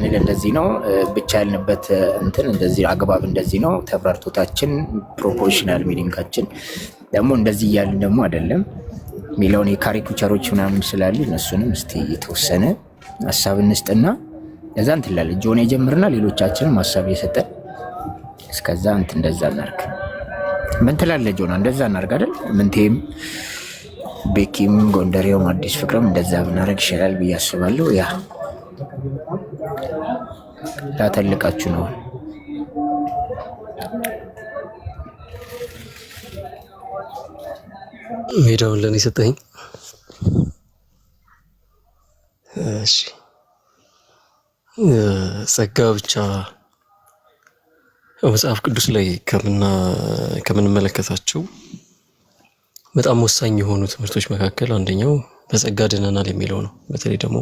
ስንል እንደዚህ ነው ብቻ ያልንበት እንትን እንደዚህ አግባብ እንደዚህ ነው ተብራርቶታችን ፕሮፖርሽናል ሚኒንጋችን ደግሞ እንደዚህ እያልን ደግሞ አይደለም ሚሊዮን የካሪኩቸሮች ምናምን ስላሉ እነሱንም እስቲ የተወሰነ ሀሳብ እንስጥና ለዛ እንትን ላለ ጆን የጀምርና ሌሎቻችንም ሀሳብ እየሰጠን እስከዛ እንትን እንደዛ እናርግ። ምን ትላለህ ጆና? እንደዛ እናርግ አይደል? ምንቴም ቤኪም ጎንደሬውም አዲስ ፍቅርም እንደዛ ብናረግ ይሻላል ብዬ አስባለሁ። ያ ላተልቃችሁ ነው። ሜዳውን ለኔ ሰጠኝ። እሺ ጸጋ ብቻ መጽሐፍ ቅዱስ ላይ ከምንመለከታቸው በጣም ወሳኝ የሆኑ ትምህርቶች መካከል አንደኛው በጸጋ ድነናል የሚለው ነው። በተለይ ደግሞ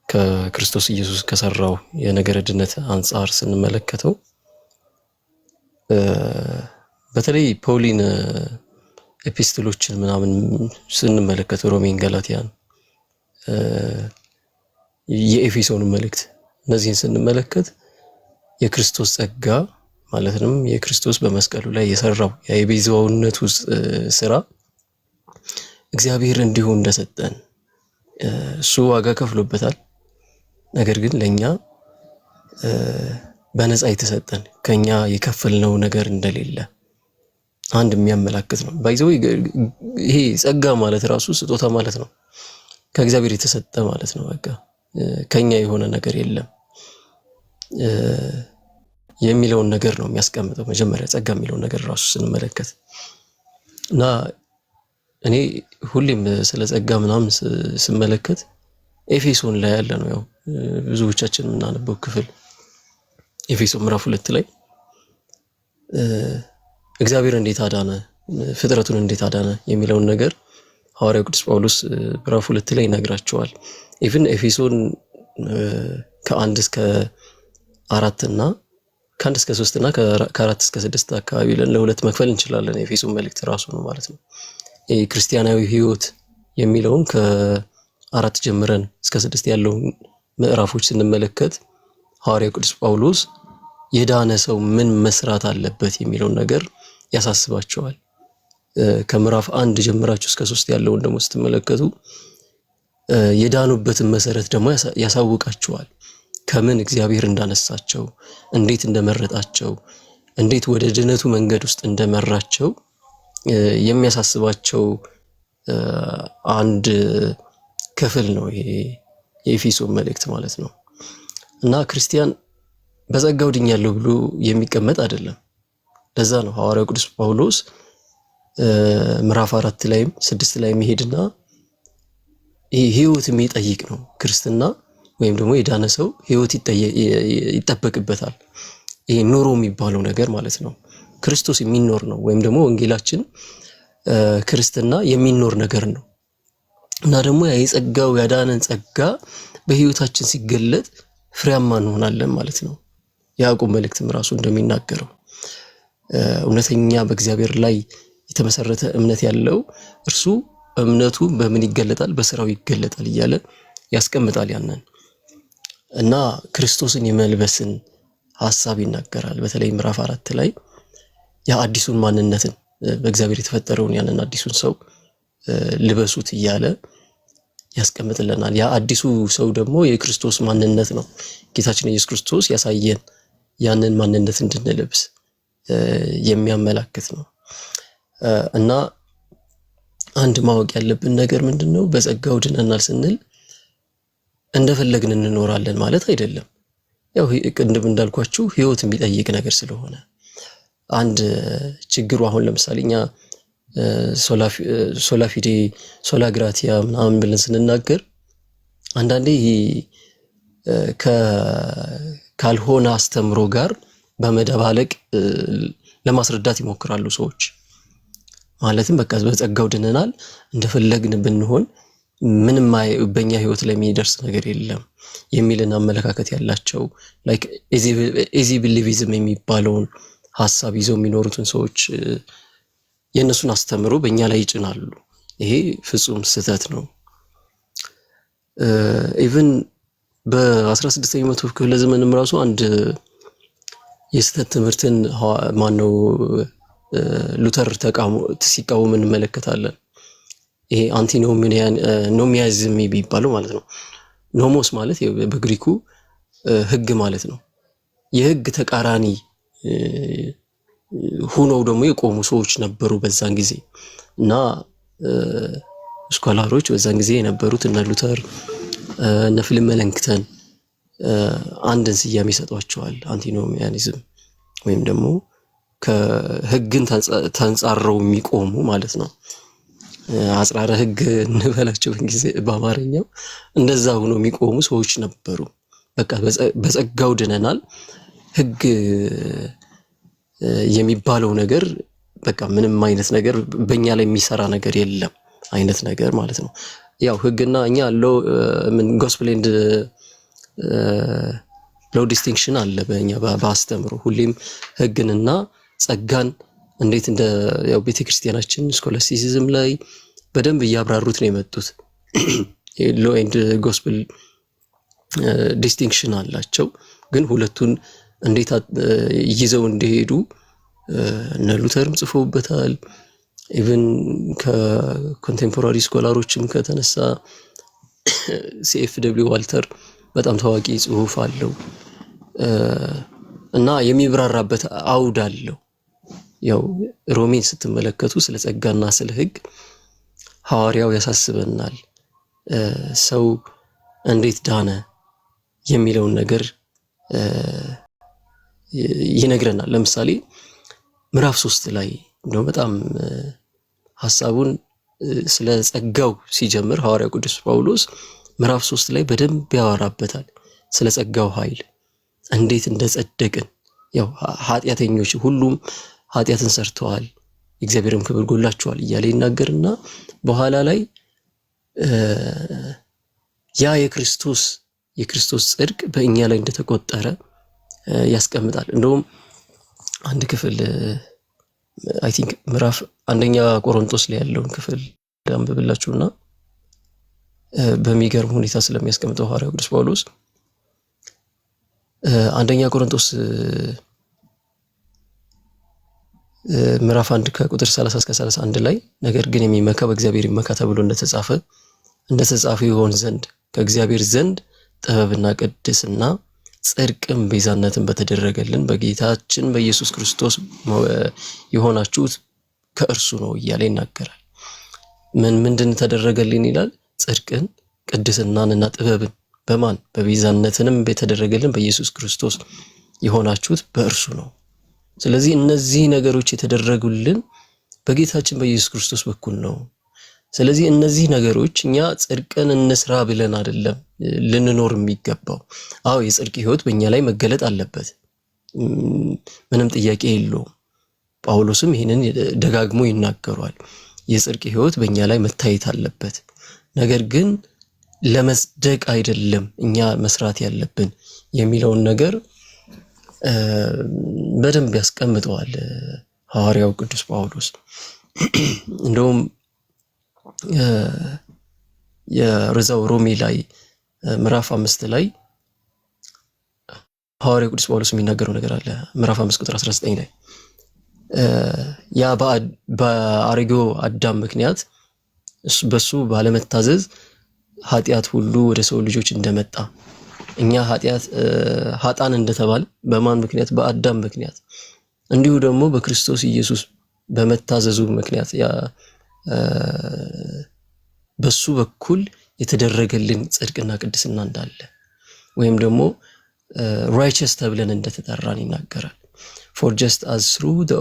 ከክርስቶስ ኢየሱስ ከሰራው የነገረ ድነት አንፃር ስንመለከተው በተለይ ፖሊን ኤፒስቶሎችን ምናምን ስንመለከት ሮሜን፣ ገላትያን፣ የኤፌሶን መልእክት እነዚህን ስንመለከት የክርስቶስ ጸጋ ማለትም የክርስቶስ በመስቀሉ ላይ የሰራው የቤዛውነቱ ስራ እግዚአብሔር እንዲሁ እንደሰጠን እሱ ዋጋ ከፍሎበታል። ነገር ግን ለኛ በነፃ የተሰጠን ከኛ የከፈልነው ነገር እንደሌለ አንድ የሚያመላክት ነው። ባይዘው ይሄ ጸጋ ማለት ራሱ ስጦታ ማለት ነው። ከእግዚአብሔር የተሰጠ ማለት ነው። በቃ ከኛ የሆነ ነገር የለም የሚለውን ነገር ነው የሚያስቀምጠው። መጀመሪያ ጸጋ የሚለውን ነገር ራሱ ስንመለከት እና እኔ ሁሌም ስለ ጸጋ ምናምን ስመለከት ኤፌሶን ላይ ያለ ነው። ያው ብዙዎቻችን የምናነበው ክፍል ኤፌሶን ምዕራፍ 2 ላይ እግዚአብሔር እንዴት አዳነ፣ ፍጥረቱን እንዴት አዳነ የሚለውን ነገር ሐዋርያው ቅዱስ ጳውሎስ ምዕራፍ 2 ላይ ይነግራቸዋል። ኢቭን ኤፌሶን ከ1 እስከ 4 እና ከ1 እስከ 3 እና ከ4 እስከ 6 አካባቢ ለሁለት መክፈል እንችላለን። ኤፌሶን መልእክት ራሱ ነው ማለት ነው። የክርስቲያናዊ ህይወት የሚለውን ከ4 ጀምረን እስከ 6 ያለውን ምዕራፎች ስንመለከት ሐዋርያው ቅዱስ ጳውሎስ የዳነ ሰው ምን መስራት አለበት የሚለውን ነገር ያሳስባቸዋል። ከምዕራፍ 1 ጀምራችሁ እስከ 3 ያለውን ደግሞ ስትመለከቱ የዳኑበትን መሰረት ደግሞ ያሳውቃቸዋል። ከምን እግዚአብሔር እንዳነሳቸው፣ እንዴት እንደመረጣቸው፣ እንዴት ወደ ድነቱ መንገድ ውስጥ እንደመራቸው የሚያሳስባቸው አንድ ክፍል ነው ይሄ የኤፌሶን መልእክት ማለት ነው። እና ክርስቲያን በጸጋው ድኛለሁ ብሎ የሚቀመጥ አይደለም። ለዛ ነው ሐዋርያው ቅዱስ ጳውሎስ ምዕራፍ 4 ላይም 6 ላይም ይሄድና ይሄ ህይወት የሚጠይቅ ነው ክርስትና ወይም ደግሞ የዳነ ሰው ህይወት ይጠበቅበታል። ይሄ ኑሮ የሚባለው ነገር ማለት ነው ክርስቶስ የሚኖር ነው። ወይም ደግሞ ወንጌላችን ክርስትና የሚኖር ነገር ነው እና ደግሞ የጸጋው ያዳነን ጸጋ በህይወታችን ሲገለጥ ፍሬያማ እንሆናለን ማለት ነው። ያዕቆብ መልእክትም ራሱ እንደሚናገረው እውነተኛ በእግዚአብሔር ላይ የተመሰረተ እምነት ያለው እርሱ እምነቱ በምን ይገለጣል? በስራው ይገለጣል እያለ ያስቀምጣል ያንን እና ክርስቶስን የመልበስን ሐሳብ ይናገራል። በተለይ ምዕራፍ 4 ላይ ያ አዲሱን ማንነትን በእግዚአብሔር የተፈጠረውን ያንን አዲሱን ሰው ልበሱት እያለ ያስቀምጥልናል። ያ አዲሱ ሰው ደግሞ የክርስቶስ ማንነት ነው። ጌታችን ኢየሱስ ክርስቶስ ያሳየን ያንን ማንነት እንድንለብስ የሚያመላክት ነው እና አንድ ማወቅ ያለብን ነገር ምንድነው? በጸጋው ድነናል ስንል እንደፈለግን እንኖራለን ማለት አይደለም። ያው ቅድም እንዳልኳችሁ ህይወት የሚጠይቅ ነገር ስለሆነ አንድ ችግሩ አሁን ለምሳሌ እኛ ሶላፊዴ ሶላግራቲያ ምናምን ብለን ስንናገር አንዳንዴ ካልሆነ አስተምሮ ጋር በመደባለቅ ለማስረዳት ይሞክራሉ ሰዎች። ማለትም በቃ በጸጋው ድነናል እንደፈለግን ብንሆን ምንም በእኛ ህይወት ላይ የሚደርስ ነገር የለም የሚልን አመለካከት ያላቸው ላይክ ኢዚ ቢሊቪዝም የሚባለውን ሐሳብ ይዘው የሚኖሩትን ሰዎች የነሱን አስተምሮ በእኛ ላይ ይጭናሉ። ይሄ ፍጹም ስህተት ነው። ኢቭን በ16ኛው መቶ ክፍለ ዘመንም ራሱ አንድ የስተት ትምህርትን ማነው ሉተር ሲቃወም እንመለከታለን። ይሄ አንቲኖሚያዝም የሚባለው ማለት ነው። ኖሞስ ማለት በግሪኩ ህግ ማለት ነው። የህግ ተቃራኒ ሆነው ደግሞ የቆሙ ሰዎች ነበሩ በዛን ጊዜ እና ስኮላሮች በዛን ጊዜ የነበሩት እነ ሉተር እነ ፊልም መለንክተን አንድን ስያሜ ይሰጧቸዋል። አንቲኖሚያኒዝም ወይም ደግሞ ከህግን ተንጻረው የሚቆሙ ማለት ነው። አጽራረ ህግ እንበላቸው ጊዜ በአማርኛው እንደዛ ሆኖ የሚቆሙ ሰዎች ነበሩ። በቃ በጸጋው ድነናል፣ ህግ የሚባለው ነገር በቃ ምንም አይነት ነገር በእኛ ላይ የሚሰራ ነገር የለም አይነት ነገር ማለት ነው። ያው ህግና እኛ ጎስፔል ኤንድ ሎው ዲስቲንክሽን አለ በእኛ በአስተምሮ ሁሌም ህግንና ጸጋን እንዴት እንደ ያው ቤተክርስቲያናችን ስኮላስቲሲዝም ላይ በደንብ እያብራሩት ነው የመጡት። ሎው ኤንድ ጎስፔል ዲስቲንክሽን አላቸው። ግን ሁለቱን እንዴት ይዘው እንደሄዱ እነ ሉተርም ጽፈውበታል። ኢቭን ከኮንቴምፖራሪ ስኮላሮችም ከተነሳ CF.W. ዋልተር በጣም ታዋቂ ጽሁፍ አለው እና የሚብራራበት አውድ አለው። ያው ሮሜን ስትመለከቱ ስለ ጸጋና ስለ ህግ ሐዋርያው ያሳስበናል። ሰው እንዴት ዳነ የሚለውን ነገር ይነግረናል። ለምሳሌ ምዕራፍ 3 ላይ እንደው በጣም ሐሳቡን ስለ ጸጋው ሲጀምር ሐዋርያው ቅዱስ ጳውሎስ ምዕራፍ 3 ላይ በደንብ ያወራበታል። ስለ ጸጋው ኃይል እንዴት እንደጸደቅን ያው ኃጢአተኞች ሁሉም ኃጢአትን ሰርተዋል እግዚአብሔርም ክብር ጎላቸዋል እያለ ይናገርና በኋላ ላይ ያ የክርስቶስ ጽድቅ በእኛ ላይ እንደተቆጠረ ያስቀምጣል። እንደውም አንድ ክፍል አይ ቲንክ ምዕራፍ 1ኛ ቆሮንቶስ ላይ ያለውን ክፍል አንብብላችሁና በሚገርም ሁኔታ ስለሚያስቀምጠው ሐዋርያው ቅዱስ ጳውሎስ 1ኛ ቆሮንቶስ ምዕራፍ 1 ከቁጥር 30 እስከ 31 ላይ ነገር ግን የሚመካ በእግዚአብሔር ይመካ ተብሎ እንደተጻፈ ይሆን ዘንድ ከእግዚአብሔር ዘንድ ጥበብና ቅድስና ጽድቅም ቤዛነትን በተደረገልን በጌታችን በኢየሱስ ክርስቶስ የሆናችሁት ከእርሱ ነው እያለ ይናገራል። ምንድን ተደረገልን ይላል? ጽድቅን ቅድስናንና ጥበብን በማን በቤዛነትንም በተደረገልን በኢየሱስ ክርስቶስ የሆናችሁት በእርሱ ነው። ስለዚህ እነዚህ ነገሮች የተደረጉልን በጌታችን በኢየሱስ ክርስቶስ በኩል ነው። ስለዚህ እነዚህ ነገሮች እኛ ጽድቅን እንስራ ብለን አይደለም ልንኖር የሚገባው። አዎ የጽድቅ ህይወት በእኛ ላይ መገለጥ አለበት፣ ምንም ጥያቄ የለውም። ጳውሎስም ይህንን ደጋግሞ ይናገራል። የጽድቅ ህይወት በእኛ ላይ መታየት አለበት። ነገር ግን ለመጽደቅ አይደለም እኛ መስራት ያለብን የሚለውን ነገር በደንብ ያስቀምጠዋል ሐዋርያው ቅዱስ ጳውሎስ። እንደውም የርዛው ሮሜ ላይ ምዕራፍ 5 ላይ ሐዋርያው ቅዱስ ጳውሎስ የሚናገረው ነገር አለ። ምዕራፍ 5 ቁጥር 19 ላይ ያ በአሮጌው አዳም ምክንያት በሱ ባለመታዘዝ ኃጢአት ሁሉ ወደ ሰው ልጆች እንደመጣ እኛ ኃጥአን እንደተባለ በማን ምክንያት? በአዳም ምክንያት። እንዲሁ ደግሞ በክርስቶስ ኢየሱስ በመታዘዙ ምክንያት በሱ በኩል የተደረገልን ጽድቅና ቅድስና እንዳለ ወይም ደግሞ righteous ተብለን እንደተጠራን ይናገራል። For just as through the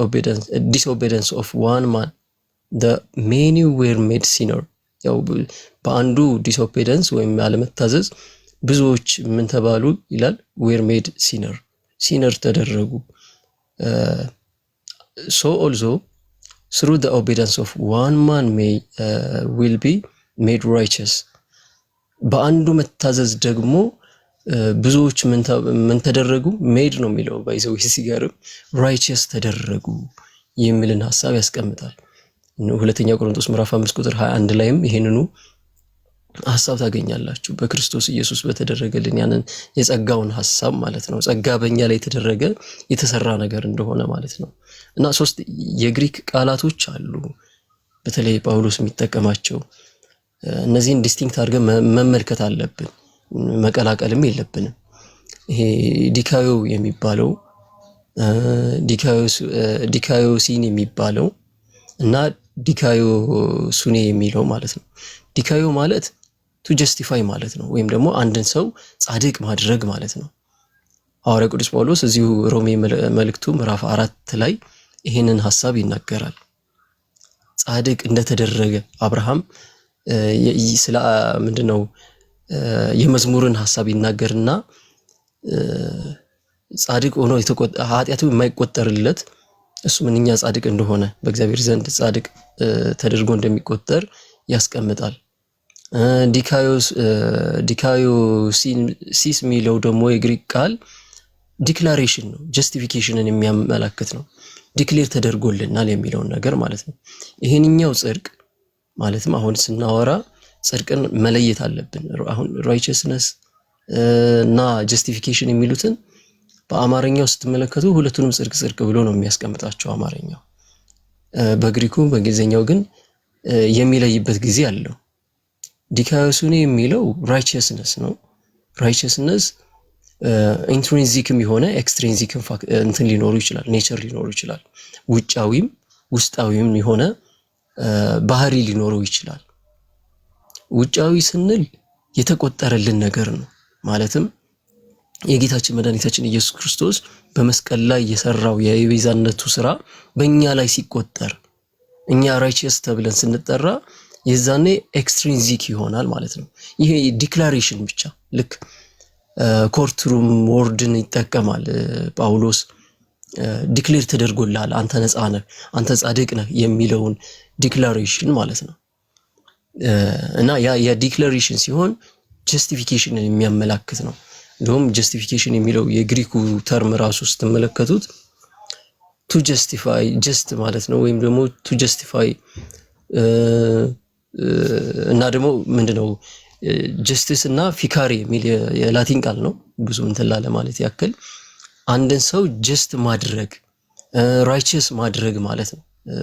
disobedience of one man the many were made sinner. ያው በአንዱ disobedience ወይም ያለመታዘዝ ብዙዎች ምን ተባሉ ይላል? were made sinner ተደረጉ። So also through the obedience of one man will be made righteous. በአንዱ መታዘዝ ደግሞ ብዙዎች ምን ተደረጉ? ሜድ ነው የሚለው ባይዘው ሲጋርም righteous ተደረጉ የሚልን ሐሳብ ያስቀምጣል። ሁለተኛ ቆሮንቶስ ምዕራፍ 5 ቁጥር 21 ላይም ይሄንኑ ሐሳብ ታገኛላችሁ በክርስቶስ ኢየሱስ በተደረገልን ያንን የጸጋውን ሐሳብ ማለት ነው። ጸጋ በእኛ ላይ የተደረገ የተሰራ ነገር እንደሆነ ማለት ነው። እና 3 የግሪክ ቃላቶች አሉ በተለይ ጳውሎስ የሚጠቀማቸው። እነዚህን ዲስቲንክት አድርገን መመልከት አለብን፣ መቀላቀልም የለብንም። ይሄ ዲካዮ የሚባለው ዲካዮሲን የሚባለው እና ዲካዮ ሱኔ የሚለው ማለት ነው። ዲካዮ ማለት ቱ ጀስቲፋይ ማለት ነው፣ ወይም ደግሞ አንድን ሰው ጻድቅ ማድረግ ማለት ነው። ሐዋርያው ቅዱስ ጳውሎስ እዚሁ ሮሜ መልእክቱ ምዕራፍ 4 ላይ ይሄንን ሐሳብ ይናገራል። ጻድቅ እንደተደረገ አብርሃም ስለ ምንድነው የመዝሙርን ሐሳብ ይናገርና ጻድቅ ሆኖ ኃጢአቱ የማይቆጠርለት እሱ ምንኛ ጻድቅ እንደሆነ በእግዚአብሔር ዘንድ ጻድቅ ተደርጎ እንደሚቆጠር ያስቀምጣል። ዲካዮሲስ የሚለው ደግሞ የግሪክ ቃል ዲክላሬሽን ነው፣ ጀስቲፊኬሽንን የሚያመላክት ነው። ዲክሌር ተደርጎልናል የሚለውን ነገር ማለት ነው። ይሄንኛው ጽድቅ ማለትም አሁን ስናወራ ጽድቅን መለየት አለብን። አሁን ራይቸስነስ እና ጀስቲፊኬሽን የሚሉትን በአማርኛው ስትመለከቱ ሁለቱንም ጽድቅ ብሎ ነው የሚያስቀምጣቸው አማርኛው። በግሪኩ በእንግሊዝኛው ግን የሚለይበት ጊዜ አለው። ዲካዮሱኔ የሚለው ራይቸስነስ ነው። ራይቸስነስ ኢንትሪንዚክም የሆነ ኤክስትሪንዚክም እንትን ሊኖሩ ይችላል፣ ኔቸር ሊኖሩ ይችላል። ውጫዊም ውስጣዊም የሆነ ባህሪ ሊኖረው ይችላል። ውጫዊ ስንል የተቆጠረልን ነገር ነው። ማለትም የጌታችን መድኃኒታችን ኢየሱስ ክርስቶስ በመስቀል ላይ የሰራው የቤዛነቱ ስራ በእኛ ላይ ሲቆጠር እኛ ራይቸስ ተብለን ስንጠራ የዛኔ ኤክስትሪንዚክ ይሆናል ማለት ነው። ይሄ ዲክላሬሽን ብቻ ልክ ኮርትሩም ወርድን ይጠቀማል ጳውሎስ። ዲክሌር ተደርጎልሃል፣ አንተ ነፃ ነህ፣ አንተ ጻድቅ ነህ የሚለውን ዲክላሬሽን ማለት ነው። እና ያ የዲክላሬሽን ሲሆን ጀስቲፊኬሽንን የሚያመላክት ነው። እንደውም ጀስቲፊኬሽን የሚለው የግሪኩ ተርም ራሱ ስትመለከቱት ቱ ጀስቲፋይ ጀስት ማለት ነው፣ ወይም ደግሞ ቱ ጀስቲፋይ እና ደግሞ ምንድነው ጀስቲስ እና ፊካሪ የሚል የላቲን ቃል ነው። ብዙ እንትን ላለ ማለት ያክል አንድን ሰው ጀስት ማድረግ ራይቸስ ማድረግ ማለት ነው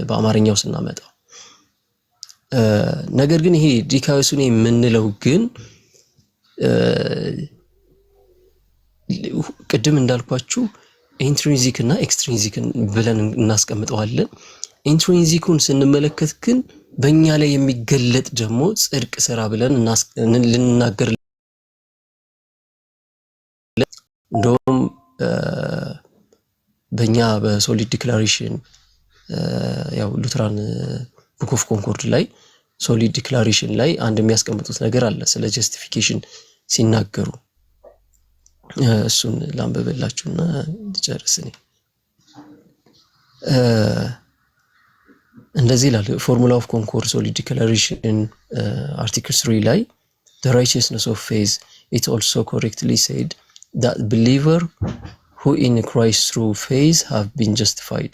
በአማርኛው ስናመጣው። ነገር ግን ይሄ ዲካዮሱኔ የምንለው ግን ቅድም እንዳልኳችሁ ኢንትሪንዚክ እና ኤክስትሪንዚክን ብለን እናስቀምጠዋለን። ኢንትሪንዚኩን ስንመለከት ግን በእኛ ላይ የሚገለጥ ደግሞ ጽድቅ ስራ ብለን ልንናገር እንደውም በእኛ በሶሊድ ዲክላሬሽን ያው ሉትራን ቡክ ኦፍ ኮንኮርድ ላይ ሶሊድ ዲክላሬሽን ላይ አንድ የሚያስቀምጡት ነገር አለ ስለ ጀስቲፊኬሽን ሲናገሩ። እሱን ላንብብላችሁና ልጨርስ እኔ። እንደዚህ ይላል ፎርሙላ ኦፍ ኮንኮርድ ሶሊድ ዲክላሬሽን አርቲክል 3 ላይ the righteousness of faith it also correctly said that believer who in Christ through faith have been justified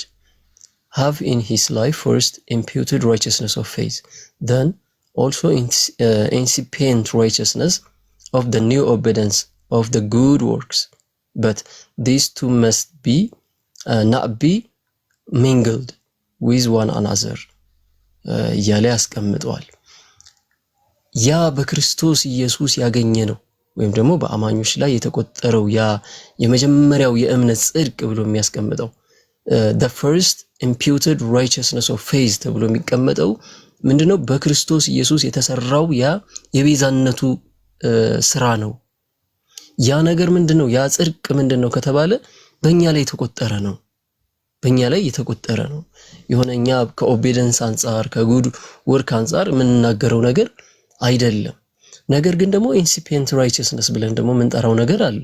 have in his life first imputed righteousness of faith, then also incipient righteousness of the new obedience of the good works, but these two must be not be mingled with one another እያለ ያስቀምጠዋል። ያ በክርስቶስ ኢየሱስ ያገኘ ነው ወይም ደግሞ በአማኞች ላይ የተቆጠረው ያ የመጀመሪያው የእምነት ጽድቅ ብሎ የሚያስቀምጠው the first imputed righteousness of faith ተብሎ የሚቀመጠው ምንድነው? በክርስቶስ ኢየሱስ የተሰራው ያ የቤዛነቱ ስራ ነው። ያ ነገር ምንድነው? ያ ጽድቅ ምንድነው ከተባለ በእኛ ላይ የተቆጠረ ነው። በእኛ ላይ የተቆጠረ ነው። የሆነኛ ከኦቤደንስ አንፃር ከጉድ ወርክ አንፃር የምንናገረው ነገር አይደለም። ነገር ግን ደግሞ ኢንሲፒየንት ራይቸስነስ ብለን ደግሞ የምንጠራው ነገር አለ።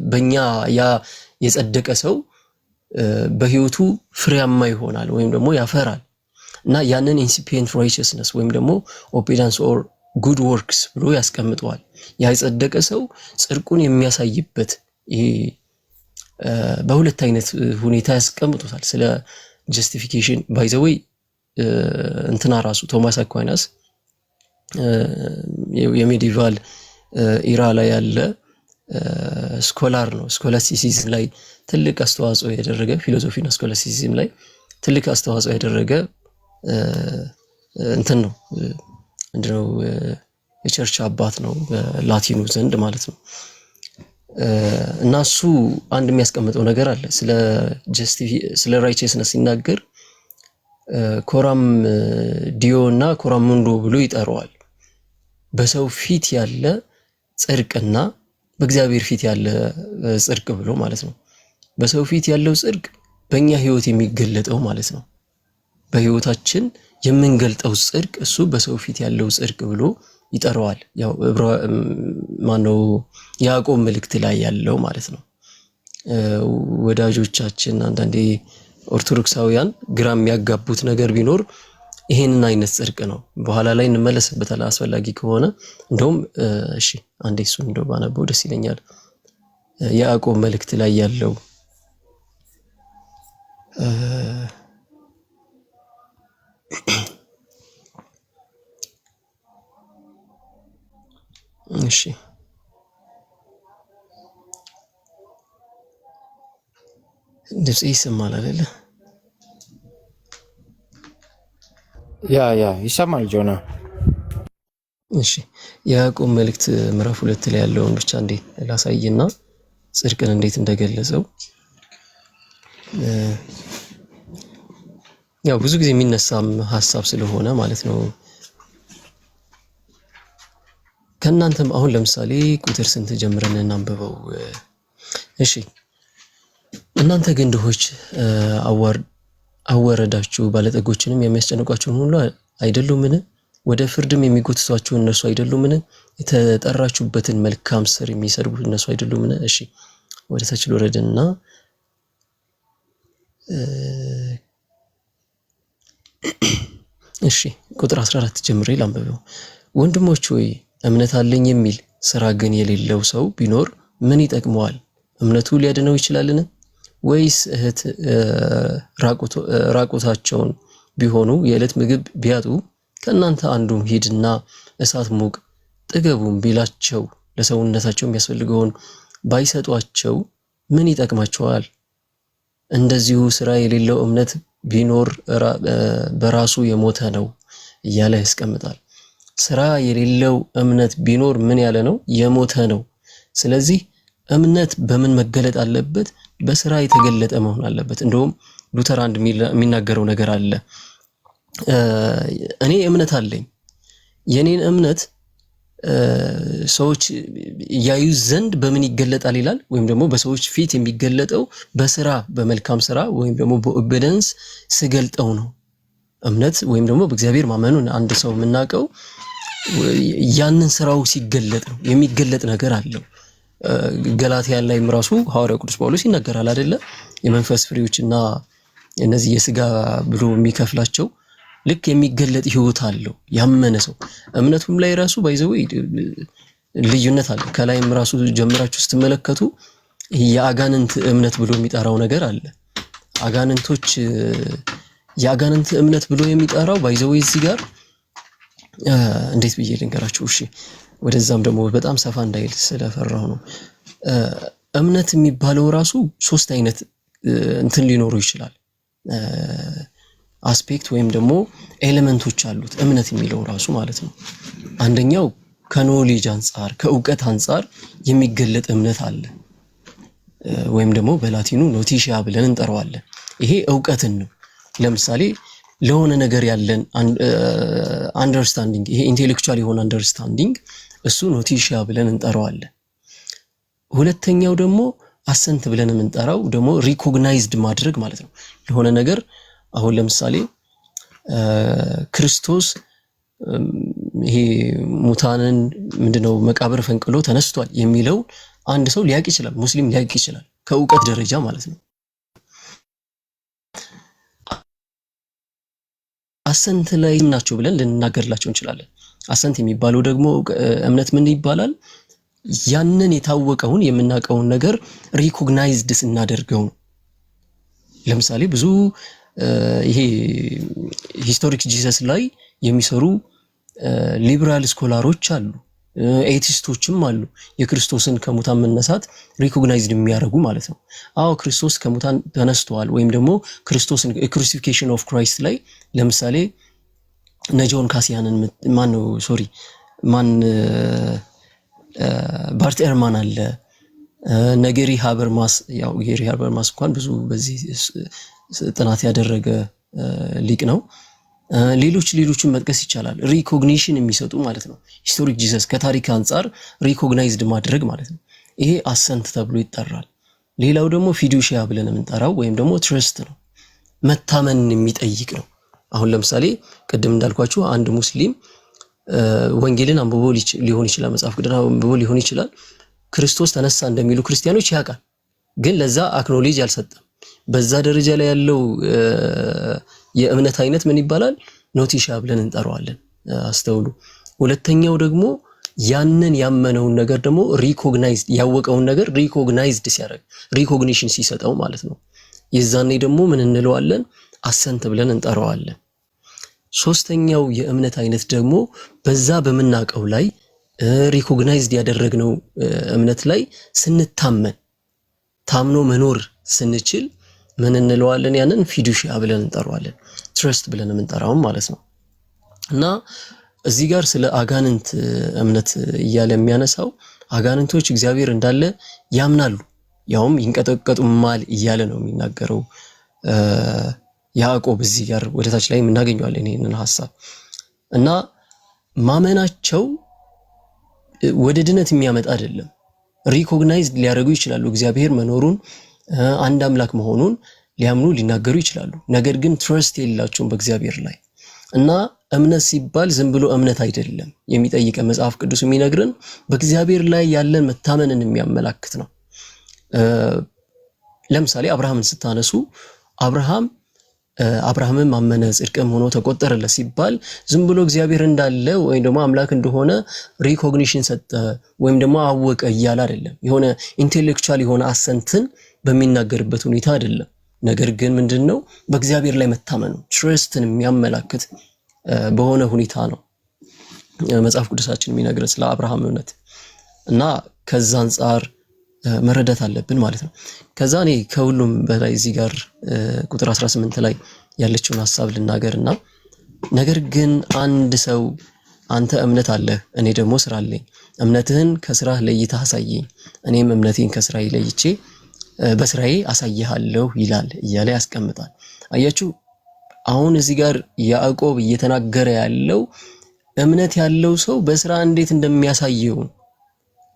በእኛ ያ የጸደቀ ሰው በህይወቱ ፍሬያማ ይሆናል ወይም ደግሞ ያፈራል እና ያንን ኢንሲፒየንት ራይቸስነስ ወይም ደግሞ ኦቤዳንስ ኦር ጉድ ወርክስ ብሎ ያስቀምጠዋል። ያ የጸደቀ ሰው ጽድቁን የሚያሳይበት ይሄ በሁለት አይነት ሁኔታ ያስቀምጡታል። ስለ ጀስቲፊኬሽን ባይ ዘ ዌይ እንትና ራሱ ቶማስ አኳይናስ የሜዲቫል ኢራ ላይ ያለ ስኮላር ነው። ስኮላስቲሲዝም ላይ ትልቅ አስተዋጽኦ ያደረገ ፊሎሶፊና ስኮላስቲሲዝም ላይ ትልቅ አስተዋጽኦ ያደረገ እንትን ነው ምንድነው የቸርች አባት ነው በላቲኑ ዘንድ ማለት ነው። እና እሱ አንድ የሚያስቀምጠው ነገር አለ ስለ ራይቸስነስ ሲናገር ኮራም ዲዮ እና ኮራም ሙንዶ ብሎ ይጠራዋል። በሰው ፊት ያለ ጽድቅና በእግዚአብሔር ፊት ያለ ጽድቅ ብሎ ማለት ነው። በሰው ፊት ያለው ጽድቅ በእኛ ህይወት የሚገለጠው ማለት ነው። በህይወታችን የምንገልጠው ጽድቅ እሱ በሰው ፊት ያለው ጽድቅ ብሎ ይጠራዋል። ያው ማነው ያዕቆብ መልእክት ላይ ያለው ማለት ነው። ወዳጆቻችን አንዳንዴ ኦርቶዶክሳውያን ግራም የሚያጋቡት ነገር ቢኖር ይሄንን አይነት ጽድቅ ነው። በኋላ ላይ እንመለስበታለን አስፈላጊ ከሆነ። እንደውም እሺ አንዴ እሱን እንደው ባነበው ደስ ይለኛል። ያዕቆብ መልእክት ላይ ያለው እሺ ድምጽ ይሰማል አይደለ? ያ ይሰማል ጆና። እሺ የያዕቆብ መልእክት ምዕራፍ 2 ላይ ያለውን ብቻ እንዴ ላሳይና ጽድቅን እንዴት እንደገለጸው ያው ብዙ ጊዜ የሚነሳም ሐሳብ ስለሆነ ማለት ነው። ከናንተም አሁን ለምሳሌ ቁጥር ስንት ጀምረን እናንብበው? እሺ እናንተ ግን ድሆች አወረዳችሁ፣ ባለጠጎችንም የሚያስጨንቋችሁን ሁሉ አይደሉምን? ወደ ፍርድም የሚጎትቷችሁ እነሱ አይደሉምን? የተጠራችሁበትን መልካም ስር የሚሰድቡት እነሱ አይደሉምን? እሺ ወደ ታች ልወረድና እሺ ቁጥር 14 ጀምሬ ላንብበው። ወንድሞች ሆይ እምነት አለኝ የሚል ስራ ግን የሌለው ሰው ቢኖር ምን ይጠቅመዋል? እምነቱ ሊያድነው ይችላልን? ወይስ እህት ራቁታቸውን ቢሆኑ የዕለት ምግብ ቢያጡ ከእናንተ አንዱም ሂድና እሳት ሙቅ ጥገቡም ቢላቸው ለሰውነታቸው የሚያስፈልገውን ባይሰጧቸው ምን ይጠቅማቸዋል? እንደዚሁ ስራ የሌለው እምነት ቢኖር በራሱ የሞተ ነው እያለ ያስቀምጣል። ስራ የሌለው እምነት ቢኖር ምን ያለ ነው? የሞተ ነው። ስለዚህ እምነት በምን መገለጥ አለበት? በስራ የተገለጠ መሆን አለበት። እንደውም ሉተር አንድ የሚናገረው ነገር አለ። እኔ እምነት አለኝ፣ የኔን እምነት ሰዎች ያዩ ዘንድ በምን ይገለጣል ይላል። ወይም ደግሞ በሰዎች ፊት የሚገለጠው በስራ በመልካም ስራ ወይም ደግሞ በኦቤደንስ ስገልጠው ነው። እምነት ወይም ደግሞ በእግዚአብሔር ማመኑን አንድ ሰው የምናውቀው ያንን ስራው ሲገለጥ ነው። የሚገለጥ ነገር አለው። ገላትያ ላይም ራሱ ሐዋርያው ቅዱስ ጳውሎስ ይናገራል አይደለ? የመንፈስ ፍሬዎችና እነዚህ የሥጋ ብሎ የሚከፍላቸው ልክ የሚገለጥ ህይወት አለው ያመነ ሰው። እምነቱም ላይ ራሱ ባይዘው ልዩነት አለ። ከላይም ራሱ ጀምራችሁ ስትመለከቱ የአጋንንት እምነት ብሎ የሚጠራው ነገር አለ። አጋንንቶች የአጋንንት እምነት ብሎ የሚጠራው ባይዘው እዚህ ጋር እንዴት ብዬ ልንገራችሁ? እሺ ወደዛም ደግሞ በጣም ሰፋ እንዳይል ስለፈራው ነው። እምነት የሚባለው ራሱ ሶስት አይነት እንትን ሊኖሩ ይችላል። አስፔክት ወይም ደግሞ ኤሌመንቶች አሉት እምነት የሚለው ራሱ ማለት ነው። አንደኛው ከኖሌጅ አንፃር ከእውቀት አንፃር የሚገለጥ እምነት አለ። ወይም ደግሞ በላቲኑ ኖቲሺያ ብለን እንጠራዋለን። ይሄ እውቀትን ነው። ለምሳሌ ለሆነ ነገር ያለን አንደርስታንዲንግ፣ ይሄ ኢንቴሌክቹዋል የሆነ አንደርስታንዲንግ እሱ ኖቲሺያ ብለን እንጠራዋለን። ሁለተኛው ደግሞ አሰንት ብለን የምንጠራው ደግሞ ሪኮግናይዝድ ማድረግ ማለት ነው። የሆነ ነገር አሁን ለምሳሌ ክርስቶስ ይሄ ሙታንን ምንድነው መቃብር ፈንቅሎ ተነስቷል የሚለው አንድ ሰው ሊያውቅ ይችላል፣ ሙስሊም ሊያውቅ ይችላል፣ ከእውቀት ደረጃ ማለት ነው። አሰንት ላይ ናቸው ብለን ልንናገርላቸው እንችላለን። አሰንት የሚባለው ደግሞ እምነት ምን ይባላል? ያንን የታወቀውን የምናውቀውን ነገር ሪኮግናይዝድ ስናደርገው ነው። ለምሳሌ ብዙ ይሄ ሂስቶሪክ ጂሰስ ላይ የሚሰሩ ሊበራል ስኮላሮች አሉ፣ ኤቲስቶችም አሉ የክርስቶስን ከሙታን መነሳት ሪኮግናይዝድ የሚያደርጉ ማለት ነው። አዎ ክርስቶስ ከሙታን ተነስተዋል ወይም ደግሞ ክርስቶስን ክሩሲፊኬሽን ኦፍ ክራይስት ላይ ለምሳሌ ነጆን ካሲያንን ባርት ኤርማን አለ፣ ነገሪ ሃበርማስ፣ ያው ጌሪ ሃበርማስ እንኳን ብዙ በዚህ ጥናት ያደረገ ሊቅ ነው። ሌሎችን መጥቀስ ይቻላል። ሪኮግኒሽን የሚሰጡ ማለት ነው። ሂስቶሪክ ጂሰስ ከታሪክ አንጻር ሪኮግናይዝድ ማድረግ ማለት ነው። ይሄ አሰንት ተብሎ ይጠራል። ሌላው ደግሞ ፊዱሺያ ብለን የምንጠራው ወይም ደግሞ ትረስት ነው፣ መታመን የሚጠይቅ ነው። አሁን ለምሳሌ ቅድም እንዳልኳችሁ አንድ ሙስሊም ወንጌልን አንብቦ ሊሆን ይችላል፣ መጽሐፍ ቅዱስን አንብቦ ሊሆን ይችላል፣ ክርስቶስ ተነሳ እንደሚሉ ክርስቲያኖች ያውቃል፣ ግን ለዛ አክኖሌጅ አልሰጠም። በዛ ደረጃ ላይ ያለው የእምነት አይነት ምን ይባላል? ኖቲሻ ብለን እንጠራዋለን። አስተውሉ። ሁለተኛው ደግሞ ያንን ያመነውን ነገር ደግሞ ሪኮግናይዝድ ያወቀውን ነገር ሪኮግናይዝድ ሲያደርግ ሪኮግኒሽን ሲሰጠው ማለት ነው። የዛኔ ደግሞ ምን እንለዋለን? አሰንት ብለን እንጠራዋለን። ሶስተኛው የእምነት አይነት ደግሞ በዛ በመናቀው ላይ ሪኮግናይዝድ ያደረግነው እምነት ላይ ስንታመን ታምኖ መኖር ስንችል ምን እንለዋለን? ያንን ፊዱሺያ ብለን እንጠራዋለን። ትረስት ብለን የምንጠራውም ማለት ነው። እና እዚህ ጋር ስለ አጋንንት እምነት እያለ የሚያነሳው አጋንንቶች እግዚአብሔር እንዳለ ያምናሉ፣ ያውም ይንቀጠቀጡማል እያለ ነው የሚናገረው ያዕቆብ። እዚህ ጋር ወደታች ላይ እናገኘዋለን ይሄንን ሐሳብ። እና ማመናቸው ወደ ድነት የሚያመጣ አይደለም። ሪኮግናይዝድ ሊያደርጉ ይችላሉ፣ እግዚአብሔር መኖሩን አንድ አምላክ መሆኑን ሊያምኑ ሊናገሩ ይችላሉ። ነገር ግን ትረስት የሌላቸውም በእግዚአብሔር ላይ። እና እምነት ሲባል ዝም ብሎ እምነት አይደለም የሚጠይቀን፣ መጽሐፍ ቅዱስ የሚነግረን በእግዚአብሔር ላይ ያለን መታመንን የሚያመላክት ነው። ለምሳሌ አብርሃምን ስታነሱ አብርሃምም አመነ ጽድቅም ሆኖ ተቆጠረለት ሲባል ዝም ብሎ እግዚአብሔር እንዳለ ወይም ደግሞ አምላክ እንደሆነ ሪኮግኒሽን ሰጠ ወይም ደግሞ አወቀ እያለ አይደለም። የሆነ ኢንቴሌክቹዋል የሆነ አሰንትን በሚናገርበት ሁኔታ አይደለም። ነገር ግን ምንድነው በእግዚአብሔር ላይ መታመኑ ትረስትን የሚያመላክት በሆነ ሁኔታ ነው መጽሐፍ ቅዱሳችን የሚነግረን ስለ አብርሃም እምነት። እና ከዛ አንፃር መረዳት አለብን ማለት ነው። ከዛ እኔ ከሁሉም በላይ እዚህ ጋር ቁጥር 18 ላይ ያለችውን ሐሳብ ልናገርና ነገር ግን አንድ ሰው አንተ እምነት አለህ፣ እኔ ደግሞ ስራ አለኝ፣ እምነትህን ከስራህ ለይተህ አሳየኝ፣ እኔም እምነቴን ከስራዬ ለይቼ በስራዬ አሳይሃለሁ ይላል እያለ ያስቀምጣል። አያችሁ አሁን እዚህ ጋር ያዕቆብ እየተናገረ ያለው እምነት ያለው ሰው በስራ እንዴት እንደሚያሳየው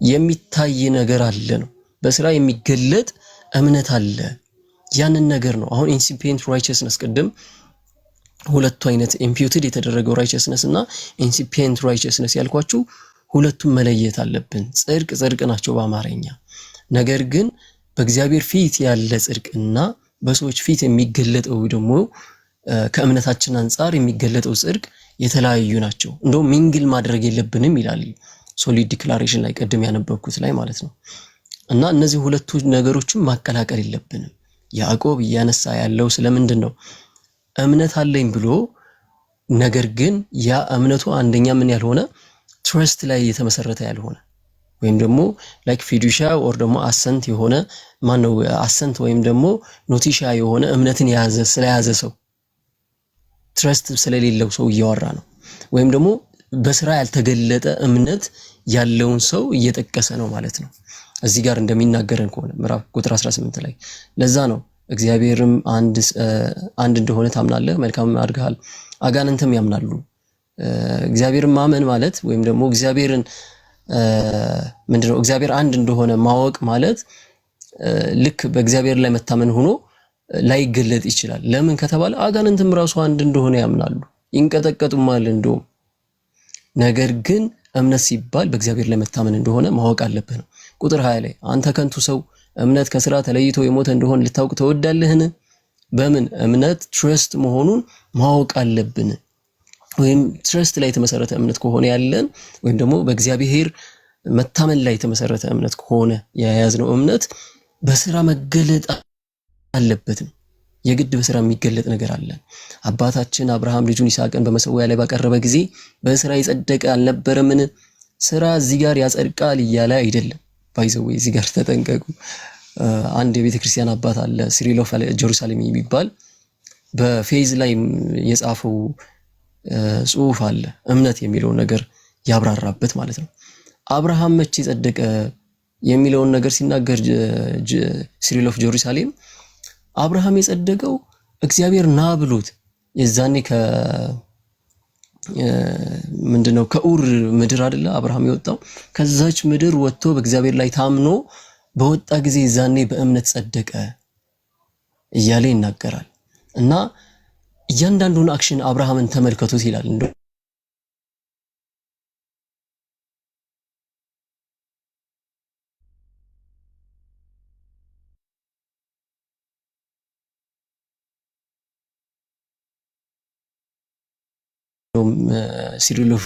የሚታይ ነገር አለ ነው። በስራ የሚገለጥ እምነት አለ። ያንን ነገር ነው አሁን ኢንሲፒየንት ራይቸስነስ፣ ቅድም ሁለቱ አይነት ኢምፒዩትድ የተደረገው ራይቸስነስ እና ኢንሲፒየንት ራይቸስነስ ያልኳችሁ ሁለቱም መለየት አለብን። ጽድቅ ናቸው በአማርኛ። ነገር ግን በእግዚአብሔር ፊት ያለ ጽድቅና በሰዎች ፊት የሚገለጠው ደግሞ ከእምነታችን አንፃር የሚገለጠው ጽድቅ የተለያዩ ናቸው። እንደውም ሚንግል ማድረግ የለብንም ይላል ሶሊድ ዲክላሬሽን ላይ ቅድም ያነበብኩት ላይ ማለት ነው። እና እነዚህ ሁለቱ ነገሮችን ማቀላቀል የለብንም። ያዕቆብ እያነሳ ያለው ስለምንድን ነው? እምነት አለኝ ብሎ ነገር ግን ያ እምነቱ አንደኛ ምን ያልሆነ ትረስት ላይ የተመሰረተ ያልሆነ ወይም ደግሞ ላይክ ፊዱሺያ ኦር ደግሞ አሰንት የሆነ ማነው አሰንት ወይም ደግሞ ኖቲሻ የሆነ እምነትን ስለያዘ ሰው ትረስት ስለሌለው ሰው እያወራ ነው። ወይም ደግሞ በስራ ያልተገለጠ እምነት ያለውን ሰው እየጠቀሰ ነው ማለት ነው። እዚህ ጋር እንደሚናገረን ከሆነ ምዕራፍ ቁጥር 18 ላይ ለዛ ነው እግዚአብሔርም አንድ እንደሆነ ታምናለህ፣ መልካም አድርገሃል፣ አጋንንትም ያምናሉ። እግዚአብሔርን ማመን ማለት ወይም ደግሞ እግዚአብሔርን ምንድነው እግዚአብሔር አንድ እንደሆነ ማወቅ ማለት ልክ በእግዚአብሔር ላይ መታመን ሆኖ ላይገለጥ ይችላል። ለምን ከተባለ አጋንንትም ራሱ አንድ እንደሆነ ያምናሉ፣ ይንቀጠቀጡማል እንደው። ነገር ግን እምነት ሲባል በእግዚአብሔር ላይ መታመን እንደሆነ ማወቅ አለብህ ነው። ቁጥር 20 ላይ አንተ ከንቱ ሰው እምነት ከስራ ተለይቶ የሞተ እንደሆነ ልታውቅ ተወዳለህን? በምን እምነት ትረስት መሆኑን ማወቅ አለብን። ወይም ትረስት ላይ የተመሰረተ እምነት ከሆነ ያለን ወይም ደግሞ በእግዚአብሔር መታመን ላይ የተመሰረተ እምነት ከሆነ የያዝነው እምነት በስራ መገለጥ አለበትም። የግድ በስራ የሚገለጥ ነገር አለ። አባታችን አብርሃም ልጁን ይስሐቅን በመሰዊያ ላይ ባቀረበ ጊዜ በስራ የጸደቀ አልነበረምን? ስራ እዚህ ጋር ያጸድቃል እያለ አይደለም። ባይዘው እዚህ ጋር ተጠንቀቁ። አንድ የቤተ ክርስቲያን አባት አለ ሲሪል ኦፍ ጀሩሳሌም የሚባል በፌዝ ላይ የጻፈው ጽሑፍ አለ እምነት የሚለው ነገር ያብራራበት ማለት ነው። አብርሃም መቼ ጸደቀ የሚለውን ነገር ሲናገር ሲሪል ኦፍ ጀሩሳሌም አብርሃም የጸደቀው እግዚአብሔር ና ብሎት የዛኔ ምንድነው ከኡር ምድር አይደለ አብርሃም የወጣው ከዛች ምድር ወጥቶ በእግዚአብሔር ላይ ታምኖ በወጣ ጊዜ ዛኔ በእምነት ጸደቀ እያለ ይናገራል። እና እያንዳንዱን አክሽን አብርሃምን ተመልከቱት ይላል። እንደው ሲሪል ኦፍ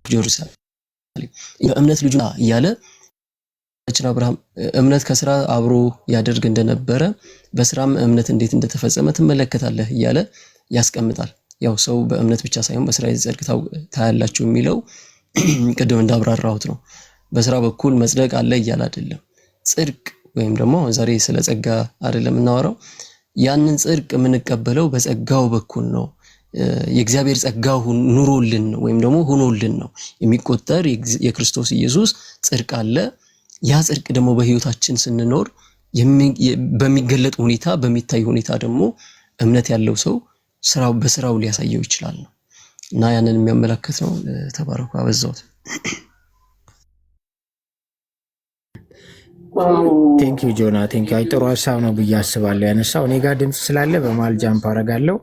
ጀሩሳሌም በእምነት ልጁ እያለ አብርሃም እምነት ከስራ አብሮ ያደርግ እንደነበረ በስራም እምነት እንዴት እንደተፈጸመ ትመለከታለህ እያለ ያስቀምጣል። ያው ሰው በእምነት ብቻ ሳይሆን በስራ ይጸድቅ ታያላችሁ የሚለው ቅድም እንዳብራራሁት ነው። በስራ በኩል መጽደቅ አለ እያለ አይደለም። ጽድቅ ወይም ደግሞ ዛሬ ስለ ጸጋ አይደለም እናወራው። ያንን ጽድቅ የምንቀበለው በጸጋው በኩል ነው። የእግዚአብሔር ጸጋው ኑሮልን ወይም ደግሞ ሆኖልን ነው የሚቆጠር የክርስቶስ ኢየሱስ ጽድቅ አለ። ያ ጽድቅ ደግሞ በህይወታችን ስንኖር በሚገለጥ ሁኔታ በሚታይ ሁኔታ ደግሞ እምነት ያለው ሰው በስራው ሊያሳየው ይችላል ነው እና ያንን የሚያመለክት ነው። ተባረኩ። አበዛውት። ቴንክ ዩ ጆና ቴንክ ዩ። ጥሩ ሀሳብ ነው ብዬ አስባለሁ ያነሳው። እኔ ጋር ድምፅ ስላለ በመሀል ጃምፕ አደርጋለሁ።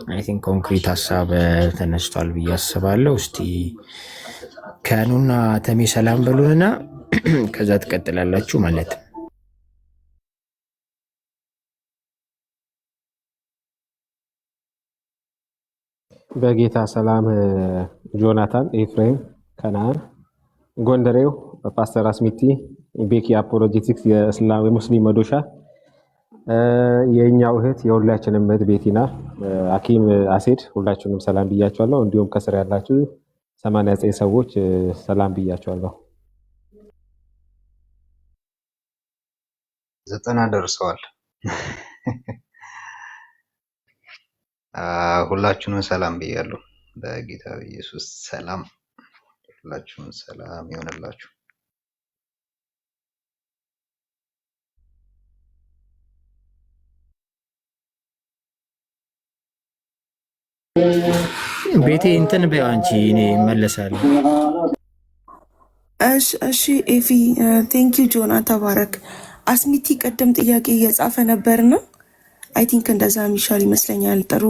አይ ቲንክ ኮንክሪት ሀሳብ ተነስቷል ብዬ አስባለሁ። እስቲ ከኑና ተሜ ሰላም በሉንና ከዛ ትቀጥላላችሁ ማለት ነው። በጌታ ሰላም ጆናታን፣ ኤፍሬም፣ ከናን፣ ጎንደሬው፣ ፓስተር አስሚቲ፣ ቤኪ አፖሎጂቲክስ፣ የሙስሊም መዶሻ፣ የኛው እህት የሁላችንም እህት ቤቲና፣ አኪም አሴድ ሁላችሁንም ሰላም ብያችኋለሁ። እንዲሁም ከስር ያላችሁ 89 ሰዎች ሰላም ብያችኋለሁ። 90 ደርሰዋል። ሁላችሁንም ሰላም ብያለሁ። በጌታ ኢየሱስ ሰላም፣ ሁላችሁንም ሰላም ይሆንላችሁ። ቤቴ እንትን በአንቺ እኔ እመለሳለሁ። እሺ ኤፊ ቴንክ ዩ ጆና ተባረክ። አስሚቲ ቀደም ጥያቄ እየጻፈ ነበርና አይ ቲንክ እንደዛ የሚሻል ይመስለኛል። ጥሩ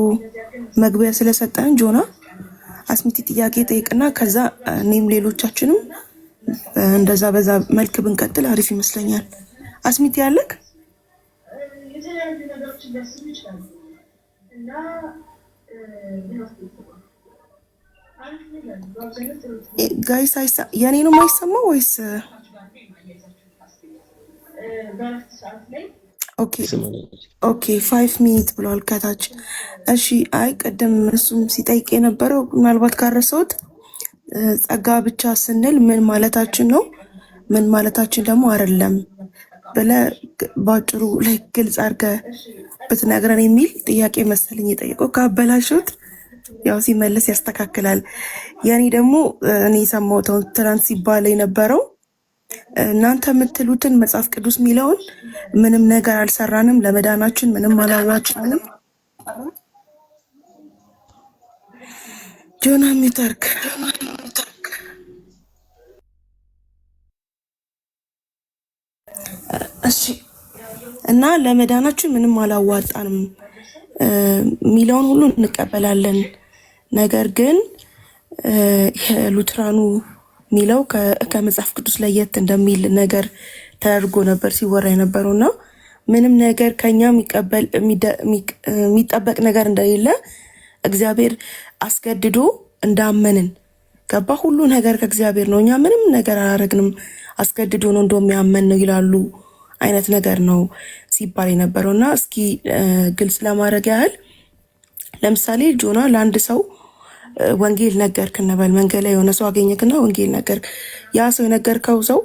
መግቢያ ስለሰጠን ጆና አስሚቲ ጥያቄ ጠይቅና ከዛ እኔም ሌሎቻችንም እንደዛ በዛ መልክ ብንቀጥል አሪፍ ይመስለኛል። አስሚቲ ያለክ ጋይስ የኔ ነው የማይሰማው ወይስ? ኦኬ 5 ሚኒት ብሏል ከታች። እሺ አይ ቀደም እሱም ሲጠይቅ የነበረው ምናልባት ካረሰውት ጸጋ ብቻ ስንል ምን ማለታችን ነው ምን ማለታችን ደግሞ አይደለም ብለህ ባጭሩ ላይ ግልጽ አድርገህ ብትነግረን የሚል ጥያቄ መሰለኝ የጠየቀው። ካበላሽሁት ያው ሲመለስ ያስተካክላል። የኔ ደግሞ እኔ የሰማሁት ትናንት ሲባል የነበረው እናንተ የምትሉትን መጽሐፍ ቅዱስ የሚለውን ምንም ነገር አልሰራንም፣ ለመዳናችን ምንም አላዋጭንም። ጆና ሚታርክ እሺ እና ለመዳናችን ምንም አላዋጣንም የሚለውን ሁሉ እንቀበላለን። ነገር ግን ሉትራኑ ሚለው ከመጽሐፍ ቅዱስ ለየት እንደሚል ነገር ተደርጎ ነበር ሲወራ የነበረውና ምንም ነገር ከኛ የሚጠበቅ ነገር እንደሌለ እግዚአብሔር አስገድዶ እንዳመንን ገባ። ሁሉ ነገር ከእግዚአብሔር ነው፣ እኛ ምንም ነገር አላረግንም፣ አስገድዶ ነው እንደሚያመን ነው ይላሉ አይነት ነገር ነው ሲባል የነበረውና እስኪ ግልጽ ለማድረግ ያህል ለምሳሌ ጆና ለአንድ ሰው ወንጌል ነገርክ እንበል። መንገድ ላይ የሆነ ሰው አገኘክና ወንጌል ነገርክ። ያ ሰው የነገርከው ሰው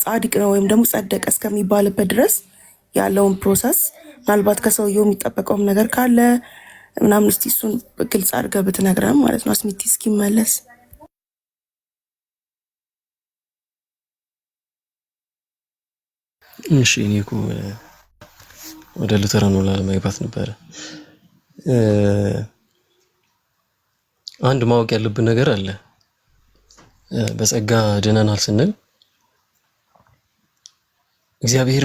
ጻድቅ ነው ወይም ደግሞ ጸደቀ እስከሚባልበት ድረስ ያለውን ፕሮሰስ ምናልባት ከሰውየው የሚጠበቀውም ነገር ካለ ምናምን እስቲ እሱን ግልጽ አድርገህ ብትነግረን ማለት ነው። አስሚቲ እስኪመለስ። እሺ እኔ እኮ ወደ ሉተራን ላለመግባት ነበረ። አንድ ማወቅ ያለብን ነገር አለ። በጸጋ ድነናል ስንል እግዚአብሔር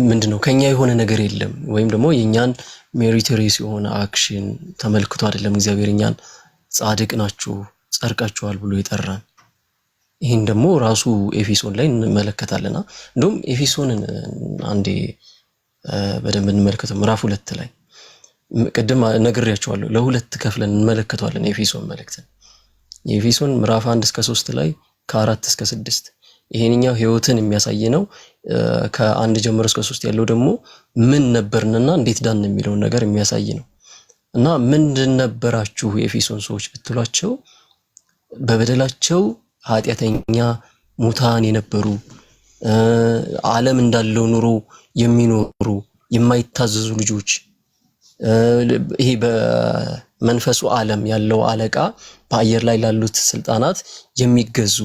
ምንድነው ከኛ የሆነ ነገር የለም ወይም ደግሞ የኛን ሜሪቶሪስ የሆነ አክሽን ተመልክቶ አይደለም እግዚአብሔር እኛን ጻድቅ ናችሁ ጸድቃችኋል ብሎ የጠራን። ይሄን ደግሞ ራሱ ኤፌሶን ላይ እንመለከታለና እንደውም ኤፌሶንን አንዴ በደንብ እንመለከተው። ምዕራፍ 2 ላይ ቀደም ነግሬያችኋለሁ። ለሁለት ከፍለን እንመለከተዋለን ኤፌሶን መልእክትን። የኤፌሶን ምዕራፍ 1 እስከ 3 ላይ ከ4 እስከ 6 ይሄንኛው ህይወትን የሚያሳይ ነው። ከ1 ጀምሮ እስከ 3 ያለው ደግሞ ምን ነበርንና እንዴት ዳን የሚለው ነገር የሚያሳይ ነው። እና ምንድን ነበራችሁ የኤፌሶን ሰዎች ብትሏቸው በበደላቸው ኃጢያተኛ ሙታን የነበሩ ዓለም እንዳለው ኑሮ የሚኖሩ የማይታዘዙ ልጆች ይሄ በመንፈሱ ዓለም ያለው አለቃ በአየር ላይ ላሉት ስልጣናት የሚገዙ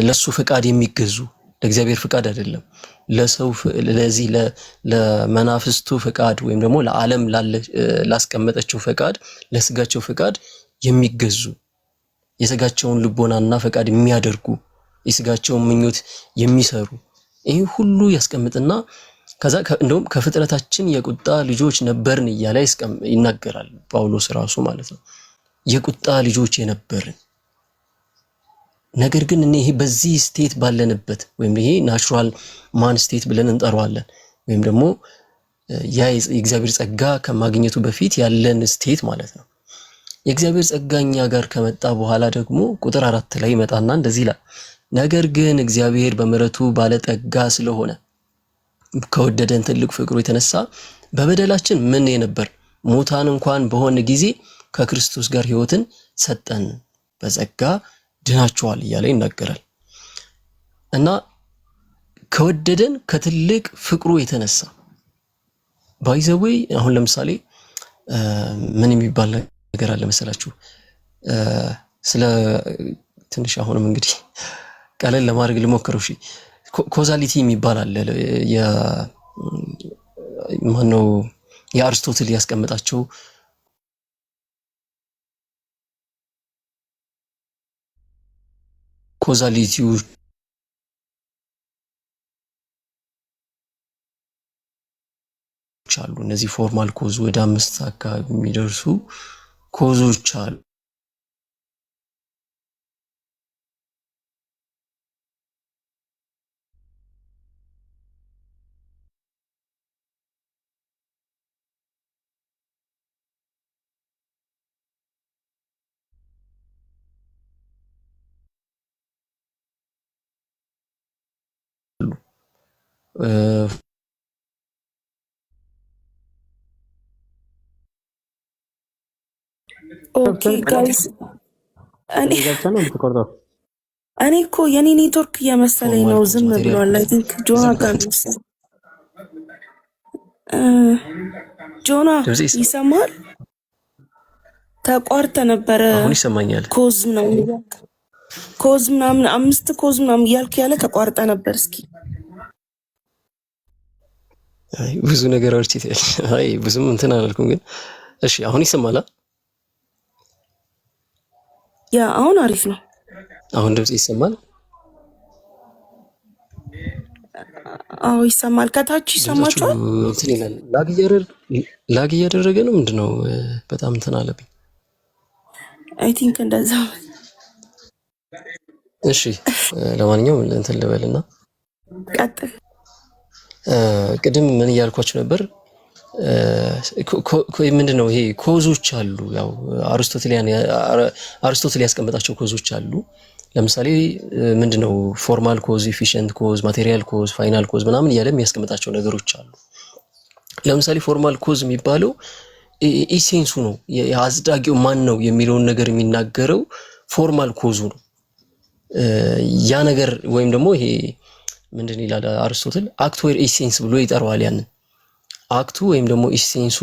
ለሱ ፍቃድ የሚገዙ ለእግዚአብሔር ፍቃድ አይደለም ለሰው ለዚህ ለመናፍስቱ ፍቃድ ወይም ደግሞ ለዓለም ላስቀመጠችው ፍቃድ ለስጋቸው ፍቃድ የሚገዙ የስጋቸውን ልቦናና ፍቃድ የሚያደርጉ የስጋቸውን ምኞት የሚሰሩ ይሄ ሁሉ ያስቀምጥና ከዛ እንደውም ከፍጥረታችን የቁጣ ልጆች ነበርን እያለ ይናገራል ጳውሎስ ራሱ ማለት ነው። የቁጣ ልጆች የነበርን ነገር ግን ይሄ በዚህ ስቴት ባለንበት ወይም ይሄ ናቹራል ማን ስቴት ብለን እንጠራዋለን ወይም ደግሞ ያ የእግዚአብሔር ጸጋ ከማግኘቱ በፊት ያለን ስቴት ማለት ነው። የእግዚአብሔር ጸጋኛ ጋር ከመጣ በኋላ ደግሞ ቁጥር 4 ላይ ይመጣና እንደዚህ ይላል፣ ነገር ግን እግዚአብሔር በምሕረቱ ባለጠጋ ስለሆነ ከወደደን ትልቅ ፍቅሩ የተነሳ በበደላችን ምን የነበር ሙታን እንኳን በሆነ ጊዜ ከክርስቶስ ጋር ሕይወትን ሰጠን፣ በጸጋ ድናችኋል እያለ ይናገራል። እና ከወደደን ከትልቅ ፍቅሩ የተነሳ ባይዘዌይ አሁን ለምሳሌ ምን የሚባል ነገር አለ መሰላችሁ? ስለ ትንሽ አሁንም እንግዲህ ቀለል ለማድረግ ልሞክረው። እሺ ኮዛሊቲ የሚባል አለ ማነው የአርስቶትል ያስቀመጣቸው ኮዛሊቲው አሉ። እነዚህ ፎርማል ኮዝ ወደ 5 አካባቢ የሚደርሱ ኮዞች አሉ። ኦኬ ጋይስ እኔ እኮ የኔ ኔትወርክ እየመሰለኝ ነው ዝም ብሏል። አይ ቲንክ ጆና ጋር ጆና ይሰማል? ተቋርጠ ነበረ። አሁን ይሰማኛል። ኮዝ ምናምን 5 ኮዝ ምናምን እያልክ ያለ ተቋርጠ ነበር። እስኪ አይ ብዙ ነገር አውርቼታል። አይ ብዙም እንትን አላልኩም ግን እሺ አሁን ይሰማል? ያ አሁን አሪፍ ነው። አሁን ድምጽ ይሰማል? አዎ ይሰማል። ከታች ይሰማችኋል? እንትን ይላል ላግ እያደረገ ነው ምንድነው? በጣም እንትን አለብኝ። አይ ቲንክ እንደዛ። እሺ ለማንኛውም እንትን ልበልና ቀጥል። ቅድም ምን እያልኳችሁ ነበር? ምንድነው ይሄ ኮዞች አሉ። ያው አርስቶትል ያስቀመጣቸው ኮዞች አሉ። ለምሳሌ ምንድነው ፎርማል ኮዝ፣ ኢፊሽንት ኮዝ፣ ማቴሪያል ኮዝ፣ ፋይናል ኮዝ ምናምን እያለ የሚያስቀምጣቸው ነገሮች አሉ። ለምሳሌ ፎርማል ኮዝ የሚባለው ኢሴንሱ ነው፣ የአጽዳጊው ማን ነው የሚለውን ነገር የሚናገረው ፎርማል ኮዙ ነው። ያ ነገር ወይም ደግሞ ይሄ ምንድን ይላል አርስቶትል አክት ዌር ኢሴንስ ብሎ ይጠራዋል። ያንን አክቱ ወይም ደግሞ ኢሴንሱ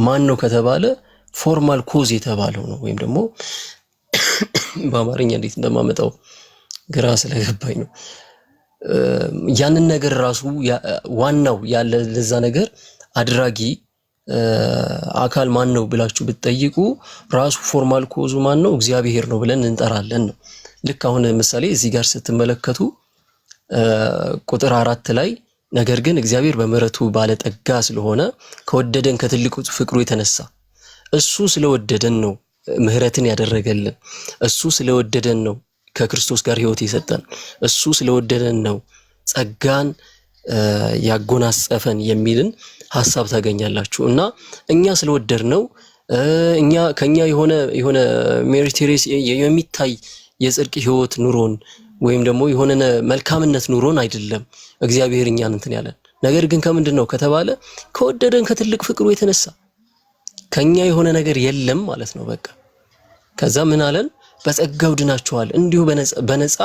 ማን ነው ከተባለ ፎርማል ኮዝ የተባለው ነው። ወይም ደግሞ በአማርኛ እንዴት እንደማመጣው ግራ ስለገባኝ ነው። ያንን ነገር ራሱ ዋናው ያለ ለዛ ነገር አድራጊ አካል ማን ነው ብላችሁ ብትጠይቁ ራሱ ፎርማል ኮዙ ማን ነው እግዚአብሔር ነው ብለን እንጠራለን ነው። ልክ አሁን ምሳሌ እዚህ ጋር ስትመለከቱ ቁጥር 4 ላይ ነገር ግን እግዚአብሔር በምሕረቱ ባለጠጋ ስለሆነ ከወደደን ከትልቁ ፍቅሩ የተነሳ እሱ ስለወደደን ነው ምሕረትን ያደረገልን፣ እሱ ስለወደደን ነው ከክርስቶስ ጋር ሕይወት የሰጠን፣ እሱ ስለወደደን ነው ጸጋን ያጎናጸፈን የሚልን ሐሳብ ታገኛላችሁ። እና እኛ ስለወደድ ነው እኛ ከኛ የሆነ ሜሪቶሪየስ የሚታይ የጽድቅ ሕይወት ኑሮን ወይም ደግሞ የሆነ መልካምነት ኑሮን አይደለም እግዚአብሔር እኛን እንትን ያለን። ነገር ግን ከምንድነው ከተባለ ከወደደን ከትልቅ ፍቅሩ የተነሳ ከኛ የሆነ ነገር የለም ማለት ነው። በቃ ከዛ ምን አለን? በጸጋው ድናችኋል፣ እንዲሁ በነፃ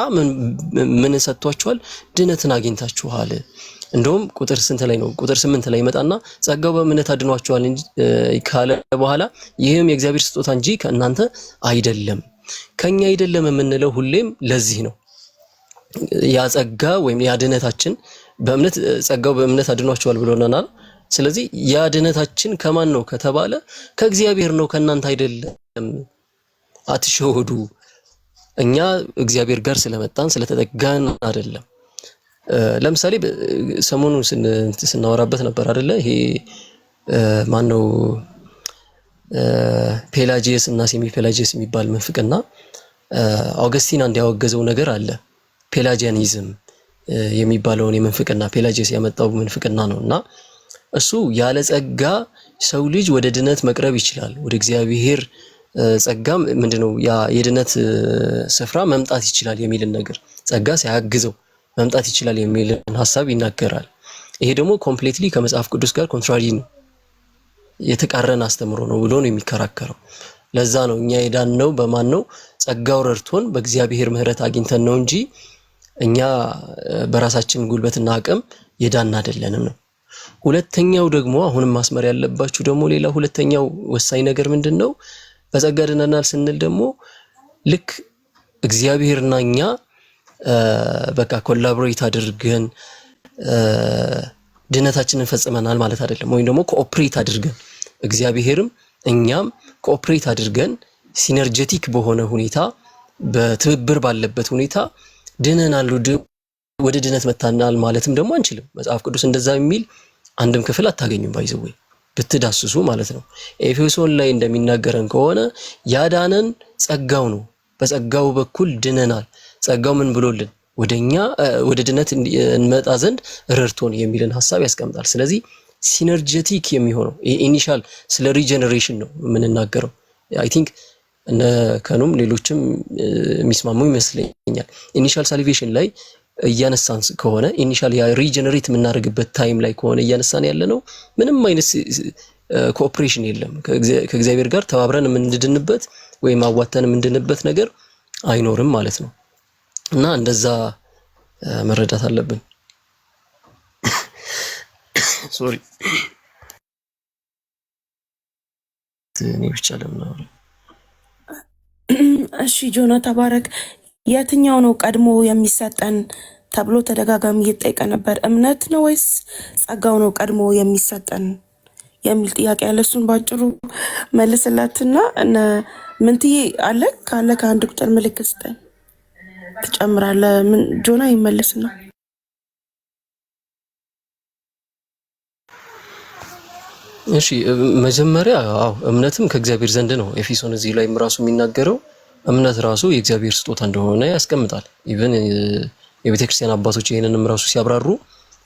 ምን ሰጥቷችኋል? ድነትን አግኝታችኋል። እንደውም ቁጥር ስንት ላይ ነው? ቁጥር 8 ላይ ይመጣና ጸጋው በእምነት አድኗችኋል ካለ በኋላ ይህም የእግዚአብሔር ስጦታ እንጂ ከእናንተ አይደለም። ከኛ አይደለም የምንለው ሁሌም ለዚህ ነው። ያ ጸጋ ወይም ያ ድነታችን በእምነት ጸጋው በእምነት አድኗችኋል ብሎናል። ስለዚህ ያ ድነታችን ከማን ነው ከተባለ ከእግዚአብሔር ነው፣ ከእናንተ አይደለም። አትሸወዱ። እኛ እግዚአብሔር ጋር ስለመጣን ስለተጠጋን አይደለም። ለምሳሌ ሰሞኑን ስናወራበት ነበር አይደለ? ይሄ ማን ነው ፔላጂየስ እና ሴሚ ፔላጂየስ የሚባል መንፍቅና አውገስቲን እንዲያወገዘው ነገር አለ። ፔላጂያኒዝም የሚባለውን የመንፍቅና ፔላጂየስ ያመጣው መንፍቅና ነውና እሱ ያለ ጸጋ ሰው ልጅ ወደ ድነት መቅረብ ይችላል፣ ወደ እግዚአብሔር ጸጋ ምንድነው ያ የድነት ስፍራ መምጣት ይችላል የሚልን ነገር ጸጋ ሳያግዘው መምጣት ይችላል የሚልን ሐሳብ ይናገራል። ይሄ ደግሞ ኮምፕሊትሊ ከመጽሐፍ ቅዱስ ጋር ኮንትራሪ ነው፣ የተቃረነ አስተምሮ ነው ብሎ ነው የሚከራከረው። ለዛ ነው እኛ የዳነው በማን ነው? ጸጋው ረድቶን በእግዚአብሔር ምሕረት አግኝተን ነው እንጂ እኛ በራሳችን ጉልበትና አቅም የዳን አይደለንም ነው። ሁለተኛው ደግሞ አሁንም ማስመር ያለባችሁ ደግሞ ሌላ ሁለተኛው ወሳኝ ነገር ምንድነው? በጸጋ ድነናል ስንል ደግሞ ልክ እግዚአብሔርና እኛ በቃ ኮላቦሬት አድርገን ድነታችንን ፈጽመናል ማለት አይደለም። ወይም ደግሞ ኮኦፕሬት አድርገን እግዚአብሔርም እኛም ኮኦፕሬት አድርገን ሲነርጀቲክ በሆነ ሁኔታ በትብብር ባለበት ሁኔታ ድነናል፣ ወደ ድነት መታናል ማለትም ደግሞ አንችልም። መጽሐፍ ቅዱስ እንደዛ የሚል አንድም ክፍል አታገኙም። ባይዘው ብትዳስሱ ማለት ነው። ኤፌሶን ላይ እንደሚናገረን ከሆነ ያዳነን ጸጋው ነው፣ በጸጋው በኩል ድነናል። ጸጋው ምን ብሎልን? ወደኛ ወደ ድነት እንመጣ ዘንድ ረድቶን የሚልን ሐሳብ ያስቀምጣል። ስለዚህ ሲነርጀቲክ የሚሆነው ኢኒሻል ስለ ሪጀነሬሽን ነው የምንናገረው። አይ ቲንክ እነ ከኑም ሌሎችም የሚስማሙ ይመስለኛል። ኢኒሻል ሳልቬሽን ላይ እያነሳን ከሆነ ኢኒሻል ያ ሪጀነሬት የምናደርግበት ታይም ላይ ከሆነ እያነሳን ያለ ነው ምንም አይነት ኮኦፕሬሽን የለም። ከእግዚአብሔር ጋር ተባብረን የምንድንበት ወይም አዋተን የምንድንበት ነገር አይኖርም ማለት ነው። እና እንደዛ መረዳት አለብን። ሶሪ እኔ ብቻ ለምን? እሺ ጆና ተባረክ። የትኛው ነው ቀድሞ የሚሰጠን ተብሎ ተደጋጋሚ እየተጠየቀ ነበር። እምነት ነው ወይስ ጸጋው ነው ቀድሞ የሚሰጠን የሚል ጥያቄ ያለ፣ እሱን ባጭሩ መልስላትና እነ ምንትዬ አለ ካለ ከአንድ ቁጥር ምልክት ስጠን ትጨምራለህ። ምን ጆና ይመልስና እሺ መጀመሪያ እምነትም ከእግዚአብሔር ዘንድ ነው። ኤፌሶን እዚህ ላይ ራሱ የሚናገረው እምነት ራሱ የእግዚአብሔር ስጦታ እንደሆነ ያስቀምጣል። ኢቭን የቤተክርስቲያን አባቶች ይሄንንም ራሱ ሲያብራሩ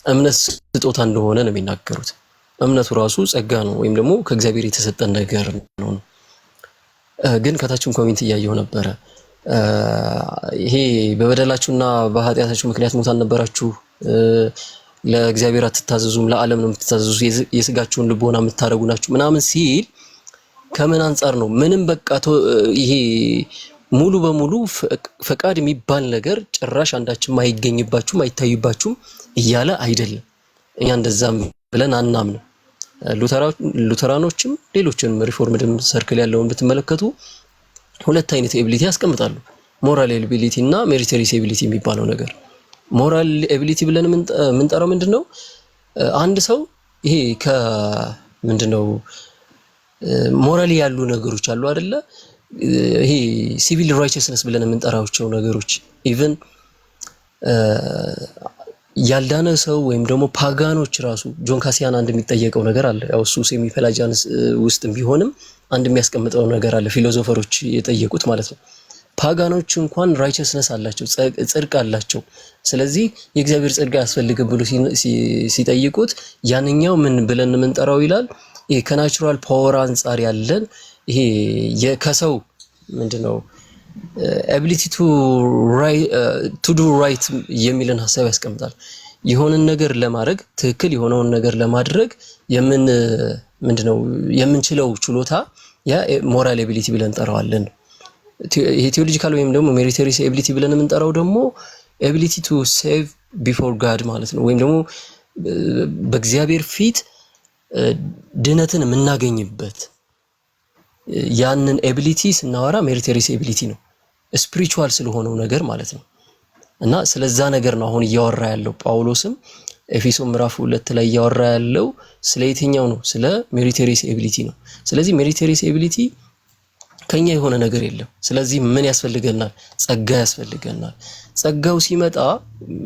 እምነት ስጦታ እንደሆነ ነው የሚናገሩት። እምነቱ ራሱ ጸጋ ነው ወይም ደግሞ ከእግዚአብሔር የተሰጠ ነገር ነው። ግን ከታችም ኮሜንት እያየው ነበረ ይሄ በበደላችሁና በኃጢአታችሁ ምክንያት ሙታን ነበራችሁ፣ ለእግዚአብሔር አትታዘዙም፣ ለዓለም ነው የምትታዘዙ፣ የስጋችሁን ልቦና የምታደርጉ ናችሁ ምናምን ሲል ከምን አንጻር ነው? ምንም በቃ ይሄ ሙሉ በሙሉ ፈቃድ የሚባል ነገር ጭራሽ አንዳችም አይገኝባችሁም አይታዩባችሁም እያለ አይደለም። እኛ እንደዛም ብለን አናምንም። ሉተራኖችም ሌሎችንም ሪፎርምድም ሰርክል ያለውን ብትመለከቱ ሁለት አይነት ኤቢሊቲ ያስቀምጣሉ። ሞራል ኤቢሊቲ እና ሜሪቶሪየስ ኤቢሊቲ የሚባለው ነገር። ሞራል ኤቢሊቲ ብለን የምንጠራው ምንድነው? አንድ ሰው ይሄ ከምንድነው ሞራሊ ያሉ ነገሮች አሉ አይደለ? ይሄ ሲቪል ራይቸስነስ ብለን የምንጠራቸው ነገሮች ኢቭን ያልዳነ ሰው ወይም ደግሞ ፓጋኖች ራሱ ጆን ካሲያን አንድ የሚጠየቀው ነገር አለ። ያው እሱ ሴሚፔላጂያንስ ውስጥ ቢሆንም አንድ የሚያስቀምጠው ነገር አለ፣ ፊሎሶፈሮች የጠየቁት ማለት ነው። ፓጋኖች እንኳን ራይቸስነስ አላቸው፣ ጽድቅ አላቸው። ስለዚህ የእግዚአብሔር ጽድቅ አያስፈልግም ብሎ ሲጠይቁት ያንኛው ምን ብለን የምንጠራው ይላል። ይሄ ከናቹራል ፓወር አንጻር ያለን ይሄ ከሰው ምንድነው ability to do right የሚልን ሐሳብ ያስቀምጣል። የሆነን ነገር ለማድረግ ትክክል የሆነውን ነገር ለማድረግ ምንድነው የምንችለው ችሎታ ያ ሞራል ኤቢሊቲ ብለን እንጠራዋለን። ይሄ ቴዎሎጂካል ወይም ደግሞ ሜሪቶሪየስ ኤቢሊቲ ብለን የምንጠራው ደግሞ ኤቢሊቲ ቱ ሴቭ ቢፎር ጋድ ማለት ነው። ወይም ደግሞ በእግዚአብሔር ፊት ድነትን የምናገኝበት ያንን ኤቢሊቲ ስናወራ ሜሪቶሪየስ ኤቢሊቲ ነው፣ ስፒሪቹዋል ስለሆነው ነገር ማለት ነው። እና ስለዛ ነገር ነው አሁን እያወራ ያለው ጳውሎስም ኤፌሶን ምዕራፍ 2 ላይ እያወራ ያለው ስለ የትኛው ነው? ስለ ሜሪቶሪየስ ኤቢሊቲ ነው። ስለዚህ ሜሪቶሪየስ ኤቢሊቲ ከኛ የሆነ ነገር የለም። ስለዚህ ምን ያስፈልገናል? ጸጋ ያስፈልገናል። ጸጋው ሲመጣ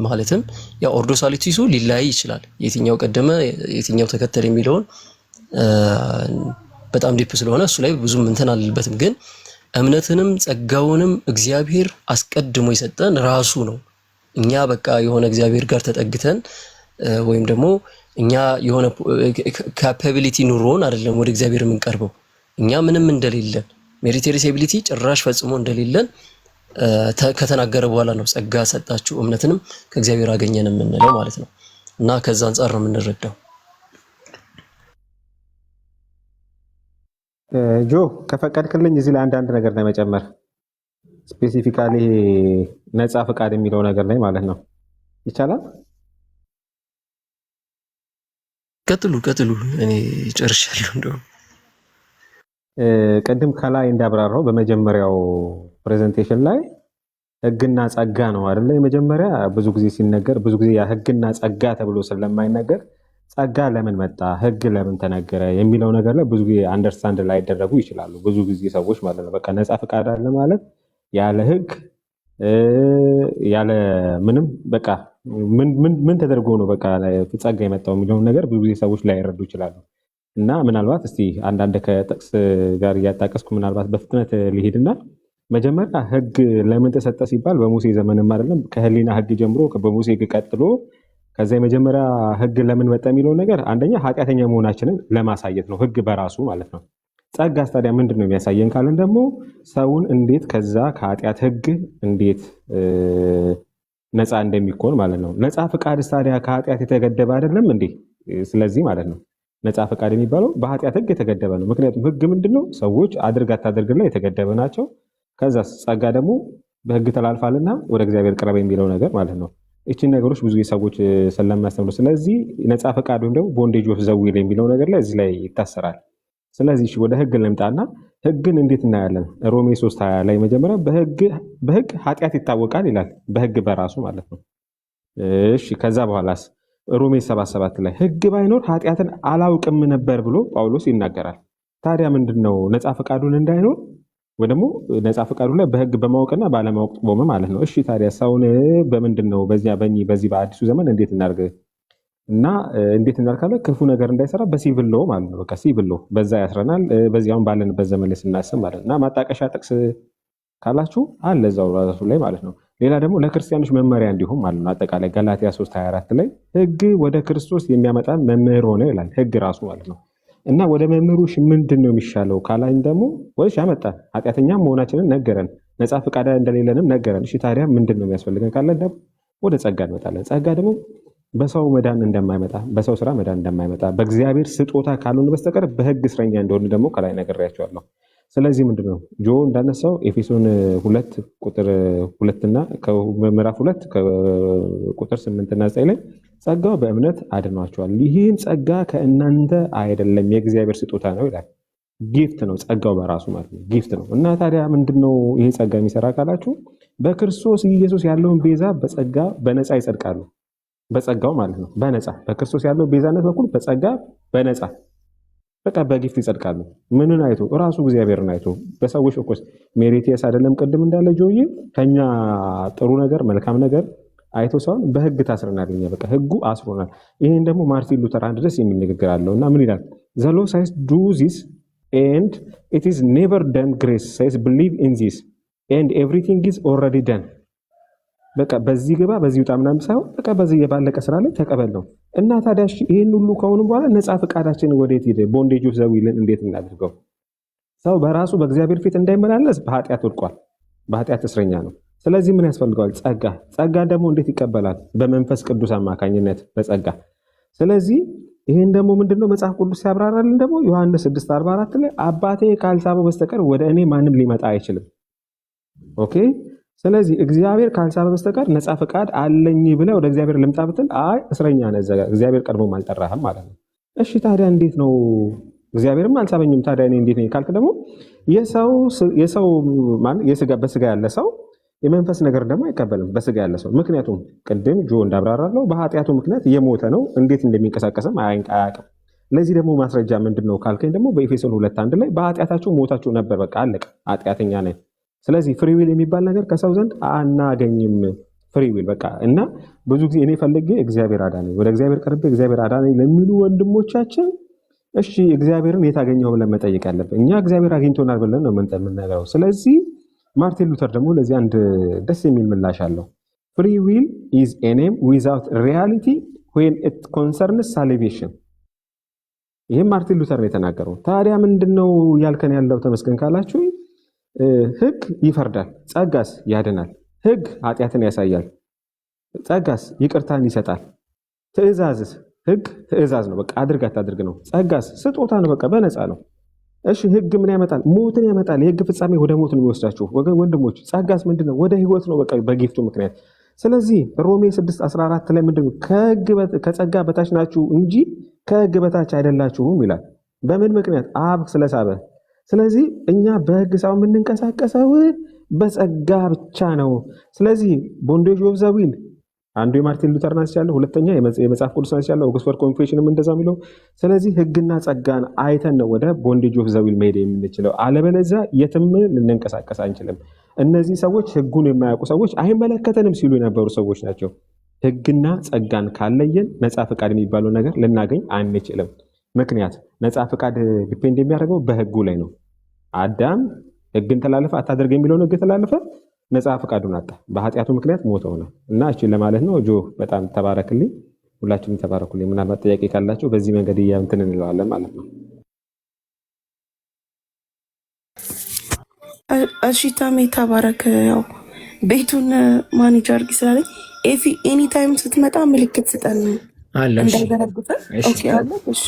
ማለትም ያ ኦርዶሳሊቲሱ ሊለያይ ይችላል። የትኛው ቀደመ የትኛው ተከተለ የሚለውን በጣም ዲፕ ስለሆነ እሱ ላይ ብዙም እንትን አልልበትም። ግን እምነትንም ጸጋውንም እግዚአብሔር አስቀድሞ የሰጠን ራሱ ነው። እኛ በቃ የሆነ እግዚአብሔር ጋር ተጠግተን ወይም ደግሞ እኛ የሆነ ካፓቢሊቲ ኑሮን አይደለም ወደ እግዚአብሔር የምንቀርበው። እኛ ምንም እንደሌለን ሜሪቶሪየስ ኤቢሊቲ ጭራሽ ፈጽሞ እንደሌለን ከተናገረ በኋላ ነው ጸጋ ሰጣችሁ እምነትንም ከእግዚአብሔር አገኘን የምንለው ማለት ነው። እና ከዛ አንፃር ነው የምንረዳው። ጆ ከፈቀድክልኝ እዚህ ላይ አንዳንድ ነገር ለመጨመር ስፔሲፊካሊ ነፃ ፈቃድ የሚለው ነገር ላይ ማለት ነው ይቻላል? ቀጥሉ። እኔ ጨርሻለሁ። እንደው ቅድም ከላይ እንዳብራራው በመጀመሪያው ፕሬዘንቴሽን ላይ ህግና ጸጋ ነው አይደለ? የመጀመሪያ ብዙ ጊዜ ሲነገር ብዙ ጊዜ ያ ህግና ጸጋ ተብሎ ስለማይነገር ጸጋ ለምን መጣ ህግ ለምን ተነገረ የሚለው ነገር ላይ ብዙ ጊዜ አንደርስታንድ ላይ ያደረጉ ይችላሉ ብዙ ጊዜ ሰዎች ማለት ነው። በቃ ነፃ ፈቃድ አለ ማለት ያለ ህግ ያለ ምንም በቃ ምን ተደርጎ ነው በቃ ጸጋ የመጣው የሚለው ነገር ብዙ ጊዜ ሰዎች ላይ ያረዱ ይችላሉ። እና ምናልባት እስቲ አንዳንድ ከጥቅስ ጋር እያጣቀስኩ ምናልባት በፍጥነት ሊሄድና መጀመሪያ ህግ ለምን ተሰጠ ሲባል በሙሴ ዘመንም አይደለም ከህሊና ህግ ጀምሮ በሙሴ ህግ ቀጥሎ ከዛ የመጀመሪያ ህግ ለምን መጣ የሚለው ነገር አንደኛ ኃጢአተኛ መሆናችንን ለማሳየት ነው ህግ በራሱ ማለት ነው። ጸጋ ታዲያ ምንድን ነው የሚያሳየን ካለን ደግሞ ሰውን እንዴት ከዛ ከኃጢአት ህግ እንዴት ነፃ እንደሚኮን ማለት ነው። ነፃ ፈቃድ ታዲያ ከኃጢአት የተገደበ አይደለም እንዴ? ስለዚህ ማለት ነው ነፃ ፈቃድ የሚባለው በኃጢአት ህግ የተገደበ ነው። ምክንያቱም ህግ ምንድነው? ሰዎች አድርግ አታድርግና የተገደበ ናቸው። ከዛ ጸጋ ደግሞ በህግ ተላልፋልና ወደ እግዚአብሔር ቅረብ የሚለው ነገር ማለት ነው። እቺን ነገሮች ብዙ ሰዎች ስለማያስተምሩ ስለዚህ ነፃ ፈቃድ ወይም ደግሞ ቦንዴጅ ኦፍ ዘ ዊል የሚለው ነገር ላይ እዚህ ላይ ይታሰራል። ስለዚህ ወደ ህግ ልምጣና ህግን እንዴት እናያለን? ሮሜ 3:20 ላይ መጀመሪያ በህግ ኃጢአት ይታወቃል ይላል። በህግ በራሱ ማለት ነው። እሺ ከዛ በኋላስ ሮሜ 7:7 ላይ ህግ ባይኖር ኃጢአትን አላውቅም ነበር ብሎ ጳውሎስ ይናገራል። ታዲያ ምንድነው ነፃ ፈቃዱን እንዳይኖር ወይ ደግሞ ነፃ ፈቃዱ ላይ በህግ በማወቅና ባለማወቅ ቆመ ማለት ነው። እሺ ታዲያ ሰውን በምንድነው በዚህ በአዲሱ ዘመን እንዴት እናርግ እና እንዴት እናርካለ? ክፉ ነገር እንዳይሰራ በሲቪል ሎው ማለት ነው። በቃ ሲቪል ሎው በዛ ያስረናል። በዚያውን ባለንበት ዘመን ላይ ስናስብ ማለት እና ማጣቀሻ ጥቅስ ካላችሁ አለ እዛው ራሱ ላይ ማለት ነው። ሌላ ደግሞ ለክርስቲያኖች መመሪያ እንዲሁም ማለት ነው። አጠቃላይ ገላትያ 3:24 ላይ ህግ ወደ ክርስቶስ የሚያመጣ መምህር ሆነ ይላል። ህግ ራሱ ማለት ነው። እና ወደ መምህሩ ምንድን ነው የሚሻለው ካላኝ ደግሞ ወይስ ያመጣን ኃጢአተኛ መሆናችንን ነገረን። ነፃ ፈቃድ እንደሌለንም ነገረን። እሺ ታዲያ ምንድን ነው የሚያስፈልገን ካለን ደግሞ ወደ ጸጋ እንመጣለን። ጸጋ ደግሞ በሰው መዳን እንደማይመጣ፣ በሰው ስራ መዳን እንደማይመጣ፣ በእግዚአብሔር ስጦታ ካልሆነ በስተቀር በህግ እስረኛ እንደሆነ ደግሞ ከላይ ነግሬያቸዋለሁ። ስለዚህ ምንድነው ጆ እንዳነሳው ኤፌሶን 2 ቁጥር 2 እና ምዕራፍ 2 ቁጥር 8 እና 9 ላይ ጸጋው በእምነት አድኗቸዋል፣ ይህም ጸጋ ከእናንተ አይደለም የእግዚአብሔር ስጦታ ነው ይላል። ጊፍት ነው ጸጋው በራሱ ማለት ነው፣ ጊፍት ነው። እና ታዲያ ምንድነው ይሄ ጸጋ የሚሰራ ካላችሁ በክርስቶስ ኢየሱስ ያለውን ቤዛ በጸጋ በነፃ ይጸድቃሉ። በጸጋው ማለት ነው፣ በነፃ በክርስቶስ ያለው ቤዛነት በኩል በጸጋ በነፃ በቃ በጊፍት ይጸድቃሉ። ምንን አይቶ? ራሱ እግዚአብሔርን አይቶ። በሰዎች እኮስ ሜሪቲየስ አይደለም ቅድም እንዳለ ጆዬ ከኛ ጥሩ ነገር መልካም ነገር አይቶ ሳይሆን በህግ ታስረናል። እኛ በቃ ህጉ አስሮናል። ይሄን ደግሞ ማርቲን ሉተር አንድ ድረስ የሚል ንግግር አለው እና ምን ይላል? ዘ ሎ ሳይስ ዱ ዚስ ኤንድ ኢት ኢዝ ኔቨር ደን ግሬስ ሳይስ ብሊቭ ኢን ዚስ ኤንድ ኤቭሪቲንግ ኢዝ ኦልሬዲ ደን። በቃ በዚህ ግባ በዚህ ውጣ ምናምን ሳይሆን በቃ በዚህ የባለቀ ስራ ላይ ተቀበል ነው። እና ታዲያ ይህን ሁሉ ከሆኑ በኋላ ነፃ ፈቃዳችን ወዴት ሄደ? ቦንዴጅ ኦፍ ዘ ዊልን እንዴት እናድርገው? ሰው በራሱ በእግዚአብሔር ፊት እንዳይመላለስ በኃጢአት ወድቋል፣ በኃጢአት እስረኛ ነው። ስለዚህ ምን ያስፈልገዋል? ጸጋ። ጸጋ ደግሞ እንዴት ይቀበላል? በመንፈስ ቅዱስ አማካኝነት በጸጋ። ስለዚህ ይህን ደግሞ ምንድነው መጽሐፍ ቅዱስ ሲያብራራልን ደግሞ ዮሐንስ 6:44 ላይ አባቴ ካልሳበው በስተቀር ወደ እኔ ማንም ሊመጣ አይችልም። ኦኬ። ስለዚህ እግዚአብሔር ካልሳበ በስተቀር ነፃ ፈቃድ አለኝ ብለህ ወደ እግዚአብሔር ልምጣ ብትል አይ እስረኛ ነህ፣ እግዚአብሔር ቀድሞም አልጠራህም ማለት ነው። እሺ ታዲያ እንዴት ነው? እግዚአብሔርም አልሳበኝም ታዲያ እኔ እንዴት ነኝ ካልክ ደግሞ የሰው ማለት በስጋ ያለ ሰው የመንፈስ ነገር ደግሞ አይቀበልም በስጋ ያለ ሰው። ምክንያቱም ቅድም ጆ እንዳብራራለው በኃጢአቱ ምክንያት እየሞተ ነው፣ እንዴት እንደሚንቀሳቀስም አያውቅም። ለዚህ ደግሞ ማስረጃ ምንድነው ካልከኝ ደግሞ በኤፌሶን 2:1 ላይ በኃጢአታችሁ ሞታችሁ ነበር፣ በቃ አለቀ፣ ኃጢአተኛ ነን። ስለዚህ ፍሪዊል የሚባል ነገር ከሰው ዘንድ አናገኝም። ፍሪዊል በቃ እና ብዙ ጊዜ እኔ ፈልጌ እግዚአብሔር አዳነኝ፣ ወደ እግዚአብሔር ቀርቤ እግዚአብሔር አዳነኝ ለሚሉ ወንድሞቻችን እሺ እግዚአብሔርን የት አገኘው ብለን መጠየቅ ያለብን እኛ እግዚአብሔር አግኝቶናል ብለን ነው የምንነግረው። ስለዚህ ማርቲን ሉተር ደግሞ ለዚህ አንድ ደስ የሚል ምላሽ አለው። ፍሪ ዊል ኢዝ ኤ ኔም ዊዛውት ሪያሊቲ ዌን ኢት ኮንሰርንስ ሳልቬሽን። ይህም ማርቲን ሉተር ነው የተናገረው። ታዲያ ምንድነው ያልከን ያለው ተመስገን ካላችሁ ህግ ይፈርዳል፣ ጸጋስ ያድናል። ህግ ኃጢአትን ያሳያል፣ ጸጋስ ይቅርታን ይሰጣል። ትእዛዝስ ህግ ትእዛዝ ነው፣ በቃ አድርግ አታድርግ ነው። ጸጋስ ስጦታ ነው፣ በቃ በነፃ ነው። እሺ ህግ ምን ያመጣል? ሞትን ያመጣል። የህግ ፍጻሜ ወደ ሞት ነው የሚወስዳችሁ ወንድሞች። ጸጋስ ምንድነው? ወደ ህይወት ነው፣ በቃ በጊፍቱ ምክንያት። ስለዚህ ሮሜ 6:14 ላይ ምንድነው? ከጸጋ በታች ናችሁ እንጂ ከህግ በታች አይደላችሁም ይላል። በምን ምክንያት? አብ ስለሳበ። ስለዚህ እኛ በህግ ሳይሆን የምንንቀሳቀሰው በጸጋ ብቻ ነው። ስለዚህ ቦንዴጅ ኦፍ ዘ ዊል አንዱ የማርቲን ሉተር ናስቻለሁ፣ ሁለተኛ የመጽሐፍ ቅዱስ ናስቻለሁ፣ ኦክስፎርድ ኮንፌሽንም እንደዛ የሚለው። ስለዚህ ህግና ጸጋን አይተን ነው ወደ ቦንዴጅ ኦፍ ዘ ዊል መሄድ የምንችለው። አለበለዚያ የትም ልንንቀሳቀስ አንችልም። እነዚህ ሰዎች ህጉን የማያውቁ ሰዎች አይመለከተንም ሲሉ የነበሩ ሰዎች ናቸው። ህግና ጸጋን ካለየን ነፃ ፈቃድ የሚባለው ነገር ልናገኝ አንችልም። ምክንያት ነፃ ፈቃድ ዲፔንድ የሚያደርገው በህጉ ላይ ነው። አዳም ህግን ተላለፈ፣ አታደርግ የሚለውን ህግ ተላለፈ፣ ነፃ ፈቃዱን አጣ፣ በኃጢአቱ ምክንያት ሞተው ነው። እና እቺን ለማለት ነው። ጆ በጣም ተባረክልኝ፣ ሁላችሁም ተባረኩልኝ። ምናልባት ጥያቄ ካላችሁ በዚህ መንገድ እንትን እንለዋለን ማለት ነው። እሺ ታሜ ተባረክ። ያው ቤቱን ማኔጅ አድርጊ ስላለኝ ኤፊ ኤኒ ታይም ስትመጣ ምልክት ስጠን እንዳይዘረግፈ። ኦኬ አለ። እሺ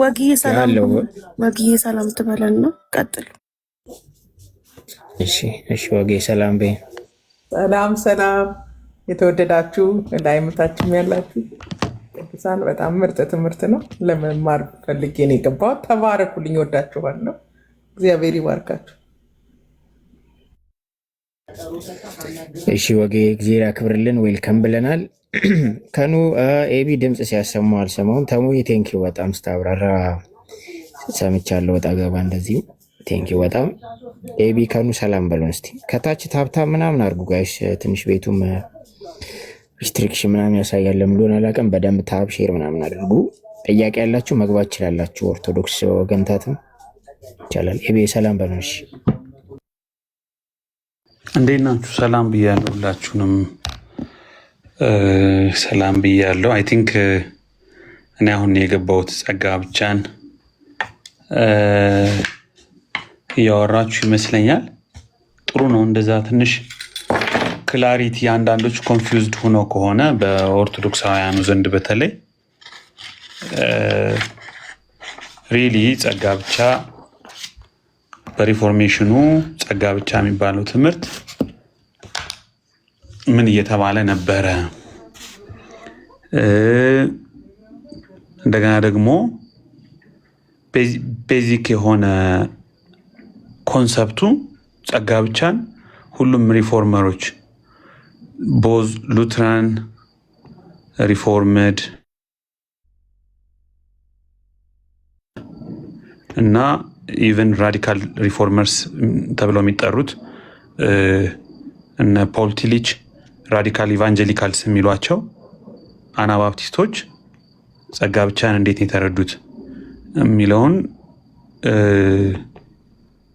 ወግዬ ሰላም ትበለን ነው። ቀጥል። እሺ ወጌ ሰላም በይ። ሰላም የተወደዳችሁ ላይምታችሁም ያላችሁ ቅዱሳን፣ በጣም ምርጥ ትምህርት ነው። ለመማር ፈልጌ ነው የገባሁት። ተባረኩልኝ፣ ወዳችኋለሁ። እግዚአብሔር ይባርካችሁ። እሺ ወጌ እግዚአብሔር ያክብርልን። ዌልከም ብለናል። ከኑ ኤቢ ድምፅ ሲያሰሙ አልሰማሁም። ተሙይ ቴንኪው በጣም ስታብራራ ሰምቻለሁ። ወጣ ገባ እንደዚሁ ቴንኪው በጣም ኤቢ። ከኑ ሰላም በሉን እስቲ። ከታች ታብታ ምናምን አድርጉ ጋይስ። ትንሽ ቤቱም ሪስትሪክሽን ምናምን ያሳያል። ለምን አላውቅም። በደንብ ታብ ሼር ምናምን አድርጉ። ጥያቄ ያላችሁ መግባት ይችላላችሁ። ኦርቶዶክስ ወገንታትም ይቻላል። ኤቢ ሰላም በሉን እሺ። እንዴት ናችሁ? ሰላም ብያለሁ። ሁላችሁንም ሰላም ብያለሁ። አይ ቲንክ እኔ አሁን የገባሁት ጸጋ ብቻን እያወራችሁ ይመስለኛል። ጥሩ ነው። እንደዛ ትንሽ ክላሪቲ አንዳንዶች ኮንፊውዝድ ሆኖ ከሆነ በኦርቶዶክሳውያኑ ዘንድ በተለይ ሪሊ ጸጋ ብቻ በሪፎርሜሽኑ ጸጋ ብቻ የሚባለው ትምህርት ምን እየተባለ ነበረ? እንደገና ደግሞ ቤዚክ የሆነ ኮንሰፕቱ ጸጋ ብቻን ሁሉም ሪፎርመሮች ቦዝ ሉትራን ሪፎርምድ እና ኢቨን ራዲካል ሪፎርመርስ ተብለው የሚጠሩት እነ ፖል ቲሊች ራዲካል ኢቫንጀሊካልስ የሚሏቸው አናባፕቲስቶች ጸጋ ብቻን እንዴት የተረዱት የሚለውን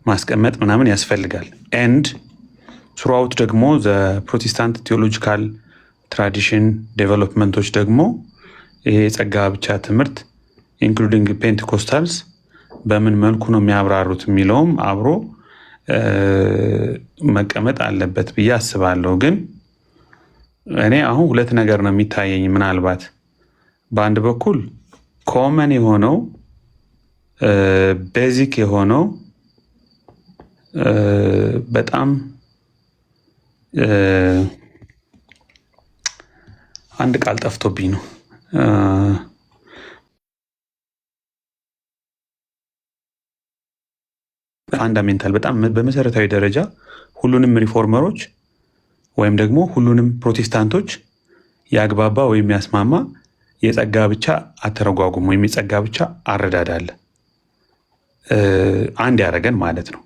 ማስቀመጥ ምናምን ያስፈልጋል። ኤንድ ስሩአውት ደግሞ ፕሮቴስታንት ቴዎሎጂካል ትራዲሽን ዴቨሎፕመንቶች ደግሞ ይሄ የጸጋ ብቻ ትምህርት ኢንክሉዲንግ ፔንቴኮስታልስ በምን መልኩ ነው የሚያብራሩት የሚለውም አብሮ መቀመጥ አለበት ብዬ አስባለሁ። ግን እኔ አሁን ሁለት ነገር ነው የሚታየኝ። ምናልባት በአንድ በኩል ኮመን የሆነው ቤዚክ የሆነው በጣም አንድ ቃል ጠፍቶብኝ ነው ፋንዳሜንታል በጣም በመሰረታዊ ደረጃ ሁሉንም ሪፎርመሮች ወይም ደግሞ ሁሉንም ፕሮቴስታንቶች ያግባባ ወይም ያስማማ የጸጋ ብቻ አተረጓጉም ወይም የጸጋ ብቻ አረዳድ አለ። አንድ ያደረገን ማለት ነው።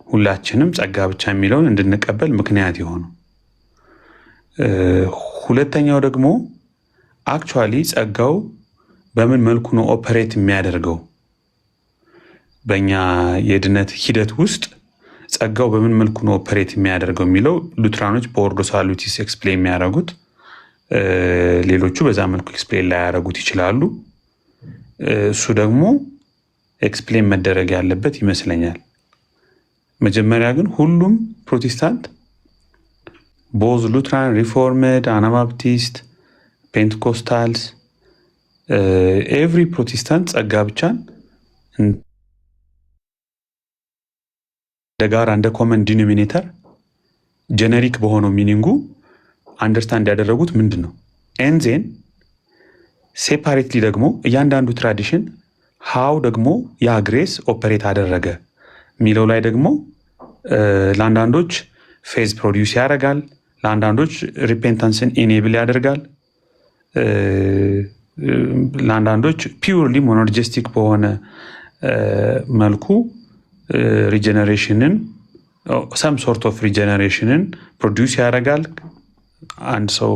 ሁላችንም ጸጋ ብቻ የሚለውን እንድንቀበል ምክንያት የሆነው። ሁለተኛው ደግሞ አክቹዋሊ ጸጋው በምን መልኩ ነው ኦፐሬት የሚያደርገው? በእኛ የድነት ሂደት ውስጥ ጸጋው በምን መልኩ ነው ኦፐሬት የሚያደርገው የሚለው ሉትራኖች በኦርዶ ሳሉቲስ ኤክስፕሌን የሚያደርጉት፣ ሌሎቹ በዛ መልኩ ኤክስፕሌን ላይ ያደረጉት ይችላሉ። እሱ ደግሞ ኤክስፕሌን መደረግ ያለበት ይመስለኛል። መጀመሪያ ግን ሁሉም ፕሮቴስታንት ቦዝ ሉትራን፣ ሪፎርምድ፣ አናባፕቲስት፣ ፔንቴኮስታልስ ኤቭሪ ፕሮቴስታንት ጸጋ ብቻን እንደጋራ እንደ ኮመን ዲኖሚኔተር ጀነሪክ በሆነው ሚኒንጉ አንደርስታንድ ያደረጉት ምንድን ነው? ኤንዜን ሴፓሬትሊ ደግሞ እያንዳንዱ ትራዲሽን ሃው ደግሞ ያ ግሬስ ኦፐሬት አደረገ የሚለው ላይ ደግሞ ለአንዳንዶች ፌዝ ፕሮዲውስ ያደርጋል፣ ለአንዳንዶች ሪፔንታንስን ኢኔብል ያደርጋል፣ ለአንዳንዶች ፒውርሊ ሞኖሎጂስቲክ በሆነ መልኩ ሪጀነሬሽንን ሰም ሶርት ኦፍ ሪጀነሬሽንን ፕሮዲውስ ያደርጋል። አንድ ሰው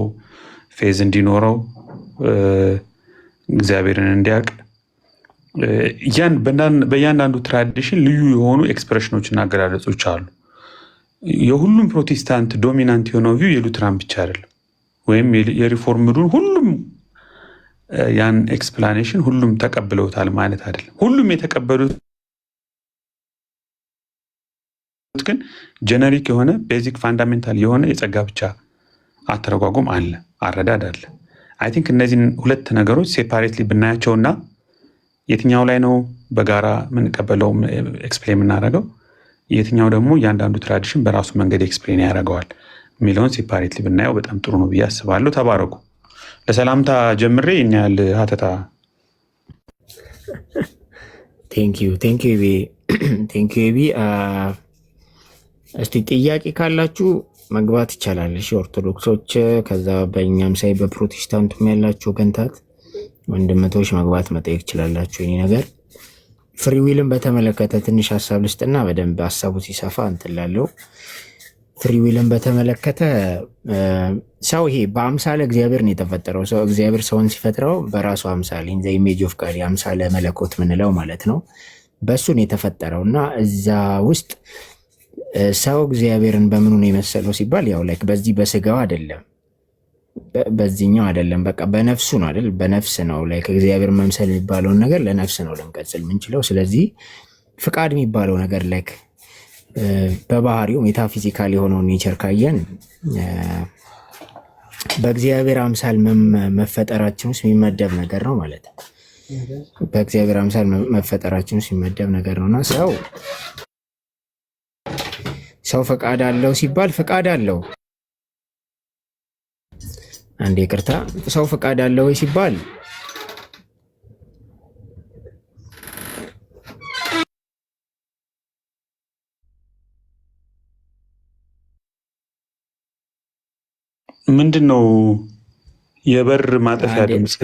ፌዝ እንዲኖረው እግዚአብሔርን እንዲያውቅ በእያንዳንዱ ትራዲሽን ልዩ የሆኑ ኤክስፕሬሽኖችና አገላለጾች አሉ። የሁሉም ፕሮቴስታንት ዶሚናንት የሆነው ቪው የሉትራን ብቻ አይደለም፣ ወይም የሪፎርምዱን ሁሉም ያን ኤክስፕላኔሽን ሁሉም ተቀብለውታል ማለት አይደለም። ሁሉም የተቀበሉት ግን ጀነሪክ የሆነ ቤዚክ ፋንዳሜንታል የሆነ የጸጋ ብቻ አተረጓጎም አለ፣ አረዳድ አለ። አይ ቲንክ እነዚህን ሁለት ነገሮች ሴፓሬትሊ ብናያቸውና የትኛው ላይ ነው በጋራ የምንቀበለው ኤክስፕሌን የምናደርገው፣ የትኛው ደግሞ እያንዳንዱ ትራዲሽን በራሱ መንገድ ኤክስፕሌን ያደርገዋል የሚለውን ሴፓሬትሊ ብናየው በጣም ጥሩ ነው ብዬ አስባለሁ። ተባረኩ። ለሰላምታ ጀምሬ እኛ ያለ ሀተታ ቴንኪዩ ቢ እስቲ ጥያቄ ካላችሁ መግባት ይቻላል። እሺ ኦርቶዶክሶች፣ ከዛ በእኛም ሳይ በፕሮቴስታንቱም ያላችሁ ወገንታት ወንድምቶች መግባት መጠየቅ ይችላላችሁ። ይሄ ነገር ፍሪዊልን በተመለከተ ትንሽ ሀሳብ ልስጥና በደንብ ሀሳቡ ሲሰፋ እንትላለው። ፍሪዊልን በተመለከተ ሰው ይሄ በአምሳለ እግዚአብሔር ነው የተፈጠረው። ሰው እግዚአብሔር ሰውን ሲፈጥረው በራሱ አምሳል ኢን ዘ ኢሜጅ ኦፍ ጋድ አምሳለ መለኮት ምንለው ማለት ነው። በሱ ነው የተፈጠረው እና እዛ ውስጥ ሰው እግዚአብሔርን በምኑ ነው የመሰለው ሲባል ያው ላይክ በዚህ በስጋው አይደለም፣ በዚህኛው አይደለም፣ በቃ በነፍሱ ነው አይደል? በነፍስ ነው ላይክ እግዚአብሔር መምሰል የሚባለውን ነገር ለነፍስ ነው ልንቀጽል የምንችለው። ስለዚህ ፍቃድ የሚባለው ነገር ላይክ በባህሪው ሜታፊዚካል የሆነውን ኔቸር ካየን በእግዚአብሔር አምሳል መፈጠራችን ውስጥ የሚመደብ ነገር ነው ማለት ነው። በእግዚአብሔር አምሳል መፈጠራችን ውስጥ የሚመደብ ነገር ነውና ሰው ፈቃድ አለው ሲባል ፈቃድ አለው። አንዴ ይቅርታ፣ ሰው ፈቃድ አለው ወይ ሲባል ምንድን ነው የበር ማጠፊያ ድምፅ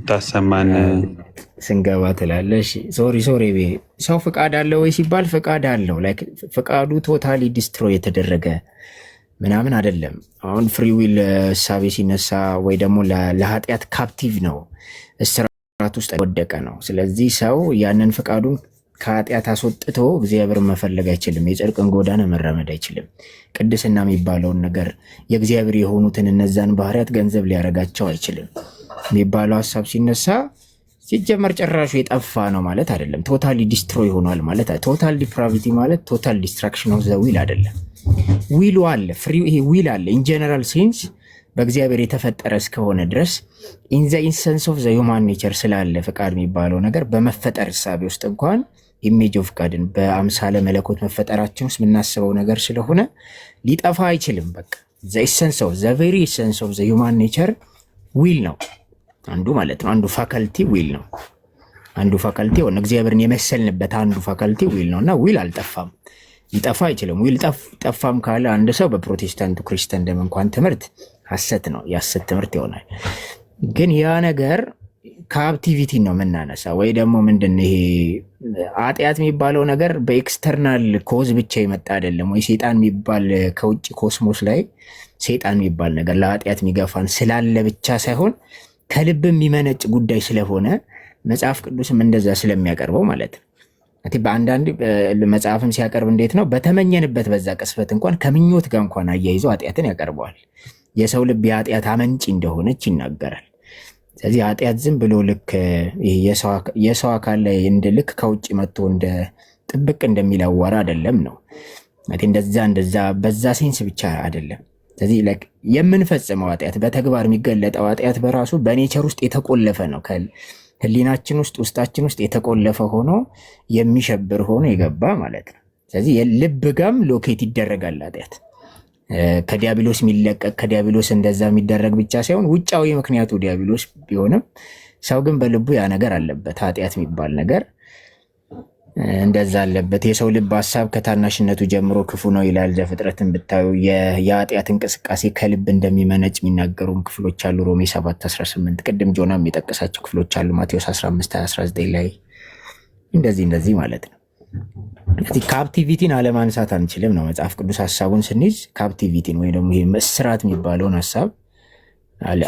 ታሰማን ስንገባ ትላለሽ። ሶሪ ሰው ፈቃድ አለው ወይ ሲባል ፈቃድ አለው። ፈቃዱ ቶታሊ ዲስትሮይ የተደረገ ምናምን አይደለም። አሁን ፍሪዊል እሳቤ ሲነሳ ወይ ደግሞ ለኃጢአት ካፕቲቭ ነው፣ እስራት ውስጥ ወደቀ ነው። ስለዚህ ሰው ያንን ፈቃዱን ከኃጢአት አስወጥቶ እግዚአብሔርን መፈለግ አይችልም። የጽድቅን ጎዳና መራመድ አይችልም። ቅድስና የሚባለውን ነገር የእግዚአብሔር የሆኑትን እነዛን ባህሪያት ገንዘብ ሊያደርጋቸው አይችልም የሚባለው ሀሳብ ሲነሳ ሲጀመር ጭራሹ የጠፋ ነው ማለት አይደለም። ቶታሊ ዲስትሮይ ሆኗል ማለት ቶታል ዲፕራቪቲ ማለት ቶታል ዲስትራክሽን ኦፍ ዘ ዊል አይደለም። ዊሉ አለ፣ ፍሪ ይሄ ዊል አለ። ኢን ጀነራል ሴንስ በእግዚአብሔር የተፈጠረ እስከሆነ ድረስ ኢን ዘ ኢንሰንስ ኦፍ ዘ ሁማን ኔቸር ስላለ ፈቃድ የሚባለው ነገር በመፈጠር እሳቤ ውስጥ እንኳን ኢሜጅ ኦፍ ጋድን በአምሳለ መለኮት መፈጠራችን ውስጥ የምናስበው ነገር ስለሆነ ሊጠፋ አይችልም። በቃ ዘ ኢሰንስ ኦፍ ዘ ቬሪ ኢሰንስ ኦፍ ዘ ሁማን ኔቸር ዊል ነው አንዱ ማለት ነው። አንዱ ፋካልቲ ዊል ነው። አንዱ ፋካልቲ ሆነ እግዚአብሔርን የመሰልንበት አንዱ ፋካልቲ ዊል ነው እና ዊል አልጠፋም፣ ሊጠፋ አይችልም። ዊል ጠፋም ካለ አንድ ሰው በፕሮቴስታንቱ ክርስቲያንደም እንኳን ትምህርት ሐሰት ነው፣ የሐሰት ትምህርት ይሆናል። ግን ያ ነገር ካፕቲቪቲ ነው የምናነሳ ወይ ደግሞ ምንድን ይሄ ኃጢአት የሚባለው ነገር በኤክስተርናል ኮዝ ብቻ የመጣ አይደለም። ወይ ሴጣን የሚባል ከውጭ ኮስሞስ ላይ ሴጣን የሚባል ነገር ለኃጢአት የሚገፋን ስላለ ብቻ ሳይሆን ከልብ የሚመነጭ ጉዳይ ስለሆነ መጽሐፍ ቅዱስም እንደዛ ስለሚያቀርበው ማለት ነው። በአንዳንድ መጽሐፍም ሲያቀርብ እንዴት ነው በተመኘንበት በዛ ቅስፈት እንኳን ከምኞት ጋር እንኳን አያይዞ ኃጢአትን ያቀርበዋል። የሰው ልብ የኃጢአት አመንጭ እንደሆነች ይናገራል። ስለዚህ ኃጢአት ዝም ብሎ ልክ የሰው አካል ላይ እንደ ልክ ከውጭ መጥቶ እንደ ጥብቅ እንደሚል አዋራ አይደለም ነው። እንደዛ በዛ ሴንስ ብቻ አይደለም። ስለዚህ የምንፈጽመው ኃጢአት በተግባር የሚገለጠው ኃጢአት በራሱ በኔቸር ውስጥ የተቆለፈ ነው። ህሊናችን ውስጥ ውስጣችን ውስጥ የተቆለፈ ሆኖ የሚሸብር ሆኖ የገባ ማለት ነው። ስለዚህ ልብ ጋም ሎኬት ይደረጋል ኃጢአት ከዲያብሎስ የሚለቀቅ ከዲያብሎስ እንደዛ የሚደረግ ብቻ ሳይሆን ውጫዊ ምክንያቱ ዲያብሎስ ቢሆንም ሰው ግን በልቡ ያ ነገር አለበት። ኃጢአት የሚባል ነገር እንደዛ አለበት። የሰው ልብ ሀሳብ ከታናሽነቱ ጀምሮ ክፉ ነው ይላል ዘፍጥረትን ብታዩ። የኃጢአት እንቅስቃሴ ከልብ እንደሚመነጭ የሚናገሩም ክፍሎች አሉ። ሮሜ 7:18 ቅድም ጆናም የጠቀሳቸው ክፍሎች አሉ። ማቴዎስ 15:19 ላይ እንደዚህ ማለት ነው። ካፕቲቪቲን አለማንሳት አንችልም ነው መጽሐፍ ቅዱስ ሀሳቡን ስንይዝ ካፕቲቪቲን ወይ ደግሞ ይሄ እስራት የሚባለውን ሀሳብ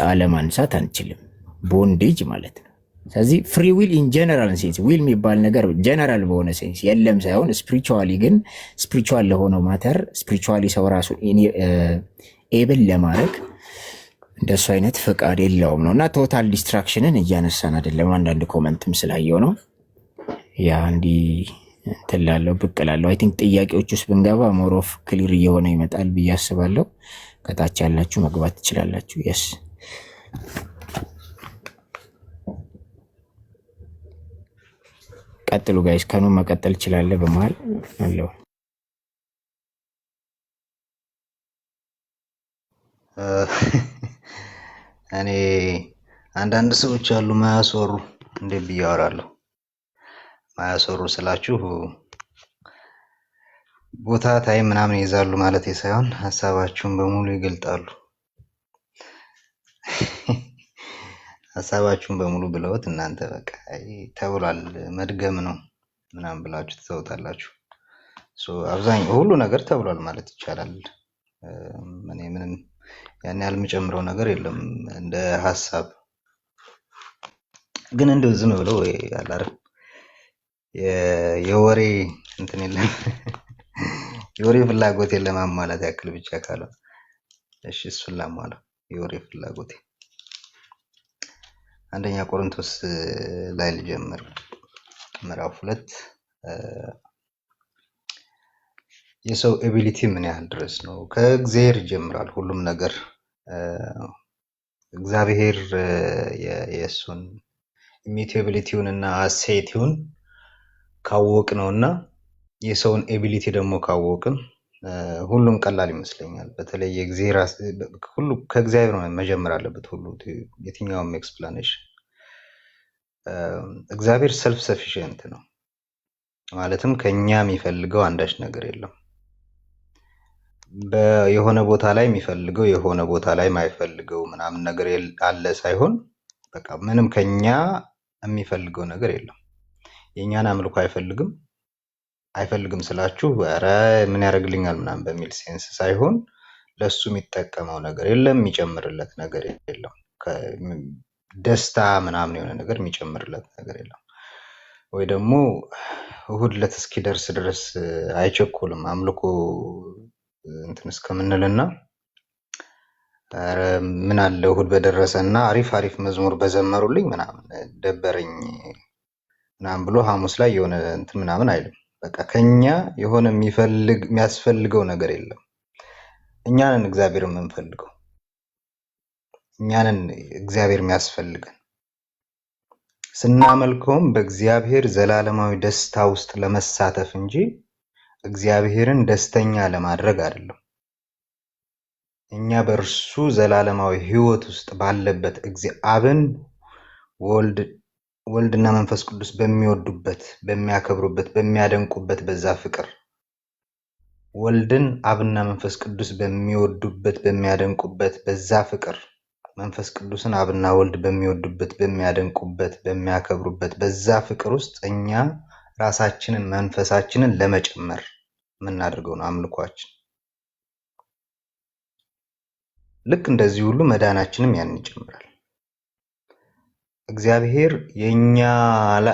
አለማንሳት አንችልም። ቦንዴጅ ማለት ነው። ስለዚህ ፍሪ ዊል ኢን ጀነራል ሴንስ ዊል የሚባል ነገር ጀነራል በሆነ ሴንስ የለም ሳይሆን ስፒሪቹዋሊ ግን ስፒሪቹዋል ለሆነው ማተር ስፒሪቹዋሊ ሰው ራሱ ኤብል ለማድረግ እንደሱ አይነት ፈቃድ የለውም ነው እና ቶታል ዲስትራክሽንን እያነሳን አይደለም። አንዳንድ ኮመንትም ስላየው ነው ያ እንዲህ እንትን ላለው ብቅ ላለው አይ ቲንክ ጥያቄዎች ውስጥ ብንገባ ሞር ኦፍ ክሊር እየሆነ ይመጣል ብዬ አስባለሁ። ከታች ያላችሁ መግባት ትችላላችሁ። የስ ቀጥሉ ጋይስ። ከኑ መቀጠል ይችላል። በመሃል አለው እኔ አንዳንድ ሰዎች አሉ ማያስወሩ እንዴ ብዬ አወራለሁ። ማያስወሩ ስላችሁ ቦታ ታይም ምናምን ይዛሉ ማለት ሳይሆን ሀሳባችሁን በሙሉ ይገልጣሉ። ሀሳባችሁን በሙሉ ብለውት እናንተ በቃ ተብሏል መድገም ነው ምናምን ብላችሁ ትተውታላችሁ። አብዛኛው ሁሉ ነገር ተብሏል ማለት ይቻላል። እኔ ምንም ያን ያህል የምጨምረው ነገር የለም እንደ ሀሳብ። ግን እንደው ዝም ብለው ያላረ የወሬ እንትን የለም የወሬ ፍላጎት ለማሟላት ያክል ብቻ ካለው እሺ እሱን ላሟላ የወሬ ፍላጎቴ አንደኛ ቆሮንቶስ ላይ ልጀምር ምዕራፍ 2 የሰው ኤቢሊቲ ምን ያህል ድረስ ነው? ከእግዚአብሔር ይጀምራል ሁሉም ነገር። እግዚአብሔር የእሱን ኢሚቴቢሊቲውን እና አሴቲውን ካወቅ ነው እና የሰውን ኤቢሊቲ ደግሞ ካወቅን ሁሉም ቀላል ይመስለኛል። በተለይ ሁሉ ከእግዚአብሔር ነው መጀመር አለበት። ሁሉ የትኛውም ኤክስፕላኔሽን እግዚአብሔር ሰልፍ ሰፊሽንት ነው ማለትም ከኛ የሚፈልገው አንዳች ነገር የለም። የሆነ ቦታ ላይ የሚፈልገው የሆነ ቦታ ላይ ማይፈልገው ምናምን ነገር አለ ሳይሆን በቃ ምንም ከኛ የሚፈልገው ነገር የለም። የኛን አምልኮ አይፈልግም ስላችሁ ኧረ ምን ያደርግልኛል ምናምን በሚል ሴንስ ሳይሆን ለሱ የሚጠቀመው ነገር የለም፣ የሚጨምርለት ነገር የለም። ደስታ ምናምን የሆነ ነገር የሚጨምርለት ነገር የለም። ወይ ደግሞ እሁድ ዕለት እስኪደርስ ድረስ አይቸኩልም አምልኮ እንትን እስከምንልና ምን አለ እሁድ በደረሰና አሪፍ መዝሙር በዘመሩልኝ ምናምን ደበረኝ ምናምን ብሎ ሐሙስ ላይ የሆነ እንትን ምናምን አይልም። በቃ ከኛ የሆነ የሚያስፈልገው ነገር የለም። እኛንን እግዚአብሔር የምንፈልገው እኛንን እግዚአብሔር የሚያስፈልገን ስናመልከውም በእግዚአብሔር ዘላለማዊ ደስታ ውስጥ ለመሳተፍ እንጂ እግዚአብሔርን ደስተኛ ለማድረግ አይደለም። እኛ በእርሱ ዘላለማዊ ሕይወት ውስጥ ባለበት አብን ወልድና መንፈስ ቅዱስ በሚወዱበት፣ በሚያከብሩበት፣ በሚያደንቁበት በዛ ፍቅር ወልድን አብና መንፈስ ቅዱስ በሚወዱበት፣ በሚያደንቁበት በዛ ፍቅር መንፈስ ቅዱስን አብና ወልድ በሚወዱበት፣ በሚያደንቁበት፣ በሚያከብሩበት በዛ ፍቅር ውስጥ እኛ ራሳችንን መንፈሳችንን ለመጨመር የምናደርገው ነው አምልኳችን። ልክ እንደዚህ ሁሉ መዳናችንም ያን ይጨምራል። እግዚአብሔር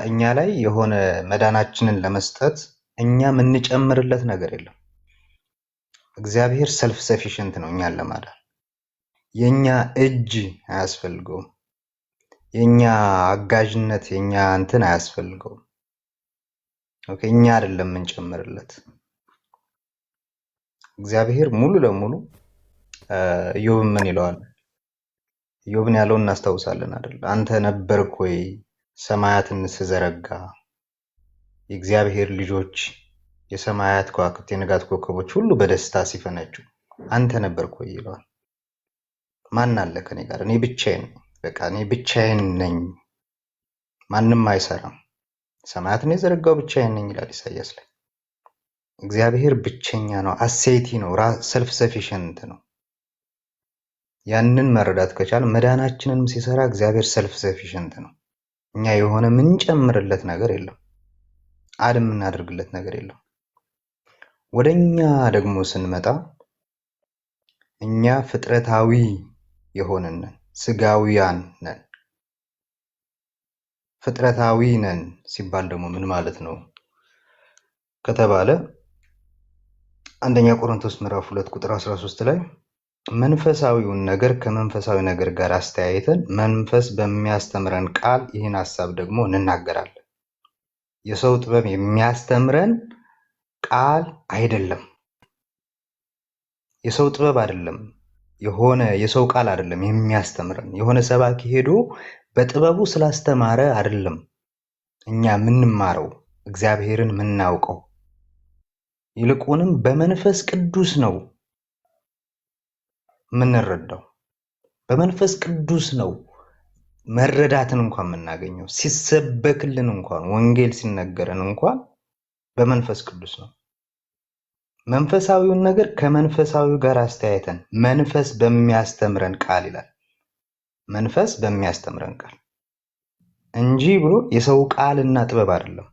እኛ ላይ የሆነ መዳናችንን ለመስጠት እኛ የምንጨምርለት ነገር የለም። እግዚአብሔር ሰልፍ ሰፊሽንት ነው እኛን ለማዳን። የኛ እጅ አያስፈልገውም። የኛ አጋዥነት የኛ እንትን አያስፈልገውም። ኦኬ፣ እኛ አይደለም የምንጨምርለት። እግዚአብሔር ሙሉ ለሙሉ ኢዮብን ምን ይለዋል? ኢዮብን ያለውን እናስታውሳለን አይደል? አንተ ነበርክ ወይ ሰማያትን ስዘረጋ የእግዚአብሔር ልጆች የሰማያት ከዋክብት የንጋት ኮከቦች ሁሉ በደስታ ሲፈነጩ አንተ ነበርክ ወይ ይለዋል። ማን አለ ከኔ ጋር? እኔ ብቻዬን፣ በቃ እኔ ብቻዬን ነኝ፣ ማንም አይሰራም። ሰማያትን የዘረጋው ብቻዬን ነኝ ይላል ኢሳይያስ ላይ። እግዚአብሔር ብቸኛ ነው፣ አሴቲ ነው፣ ሰልፍ ሰፊሽንት ነው። ያንን መረዳት ከቻለ መዳናችንንም ሲሰራ እግዚአብሔር ሰልፍ ሰፊሽንት ነው። እኛ የሆነ ምንጨምርለት ነገር የለም፣ አድ የምናደርግለት ነገር የለም። ወደኛ ደግሞ ስንመጣ እኛ ፍጥረታዊ የሆንን ነን፣ ስጋዊያን ነን። ፍጥረታዊ ነን ሲባል ደግሞ ምን ማለት ነው ከተባለ አንደኛ ቆሮንቶስ ምዕራፍ 2 ቁጥር 13 ላይ መንፈሳዊውን ነገር ከመንፈሳዊ ነገር ጋር አስተያይተን መንፈስ በሚያስተምረን ቃል ይህን ሐሳብ ደግሞ እንናገራለን። የሰው ጥበብ የሚያስተምረን ቃል አይደለም፣ የሰው ጥበብ አይደለም፣ የሆነ የሰው ቃል አይደለም የሚያስተምረን። የሆነ ሰባኪ ሄዶ በጥበቡ ስላስተማረ አይደለም እኛ የምንማረው እግዚአብሔርን የምናውቀው፣ ይልቁንም በመንፈስ ቅዱስ ነው የምንረዳው። በመንፈስ ቅዱስ ነው መረዳትን እንኳን የምናገኘው። ሲሰበክልን እንኳን ወንጌል ሲነገረን እንኳን በመንፈስ ቅዱስ ነው። መንፈሳዊውን ነገር ከመንፈሳዊው ጋር አስተያየተን መንፈስ በሚያስተምረን ቃል ይላል። መንፈስ በሚያስተምረን ቃል እንጂ ብሎ የሰው ቃልና ጥበብ አይደለም።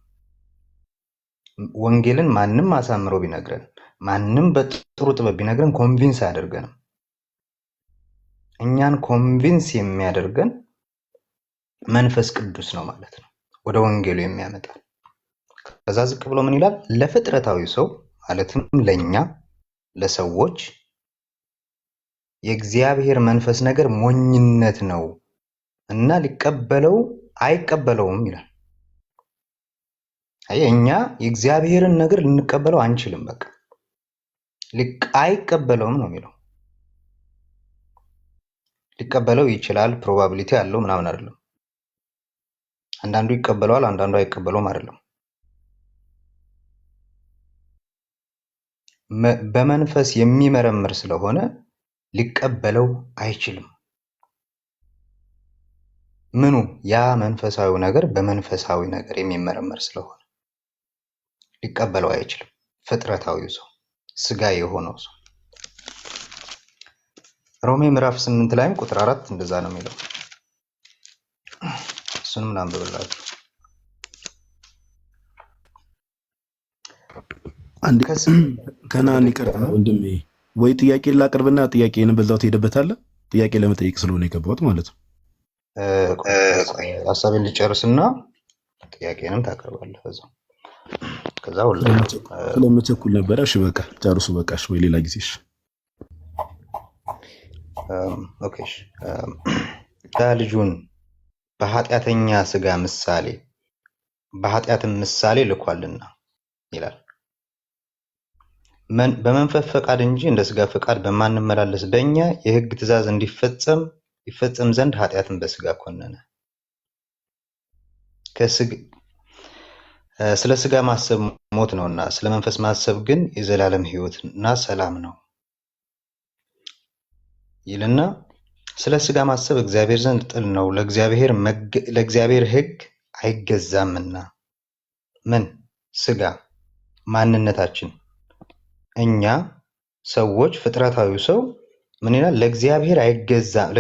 ወንጌልን ማንም አሳምሮ ቢነግረን፣ ማንም በጥሩ ጥበብ ቢነግረን ኮንቪንስ አያደርገንም። እኛን ኮንቪንስ የሚያደርገን መንፈስ ቅዱስ ነው ማለት ነው፣ ወደ ወንጌሉ የሚያመጣን። ከዛ ዝቅ ብሎ ምን ይላል? ለፍጥረታዊ ሰው ማለትም ለኛ ለሰዎች የእግዚአብሔር መንፈስ ነገር ሞኝነት ነው እና ሊቀበለው አይቀበለውም ይላል። እኛ የእግዚአብሔርን ነገር ልንቀበለው አንችልም። በቃ አይቀበለውም ነው የሚለው። ሊቀበለው ይችላል፣ ፕሮባቢሊቲ አለው ምናምን አይደለም። አንዳንዱ ይቀበለዋል፣ አንዳንዱ አይቀበለውም አይደለም። በመንፈስ የሚመረምር ስለሆነ ሊቀበለው አይችልም። ምኑ? ያ መንፈሳዊ ነገር በመንፈሳዊ ነገር የሚመረመር ስለሆነ ሊቀበለው አይችልም። ፍጥረታዊው ሰው፣ ስጋ የሆነው ሰው ሮሜ ምዕራፍ 8 ላይም ቁጥር 4 እንደዛ ነው የሚለው። እሱንም ላንብብላችሁ። አንድ ከናን ይቀርታ ወንድሜ፣ ወይ ጥያቄ ላቅርብና ጥያቄን በዛው ትሄድበታለህ። ጥያቄ ለመጠየቅ ስለሆነ የገባሁት ማለት ነው። ሀሳቤን ልጨርስና ጥያቄንም ታቀርባለህ በዛው። ከዛ ስለምቸኩል ነበረ። እሺ በቃ ጨርሱ። በቃ እሺ፣ ወይ ሌላ ጊዜ። እሺ ኦኬ። ልጁን በኃጢአተኛ ስጋ ምሳሌ በኃጢአትም ምሳሌ ልኳልና ይላል። በመንፈስ ፈቃድ እንጂ እንደ ስጋ ፈቃድ በማንመላለስ በእኛ የሕግ ትእዛዝ ይፈጸም ዘንድ ኃጢአትን በስጋ ኮነነ። ስለ ስጋ ማሰብ ሞት ነውና ስለ መንፈስ ማሰብ ግን የዘላለም ሕይወትና ሰላም ነው ይልና፣ ስለ ስጋ ማሰብ እግዚአብሔር ዘንድ ጥል ነው፣ ለእግዚአብሔር ሕግ አይገዛምና። ምን? ስጋ ማንነታችን፣ እኛ ሰዎች፣ ፍጥረታዊ ሰው ምን ይላል? ለእግዚአብሔር አይገዛም።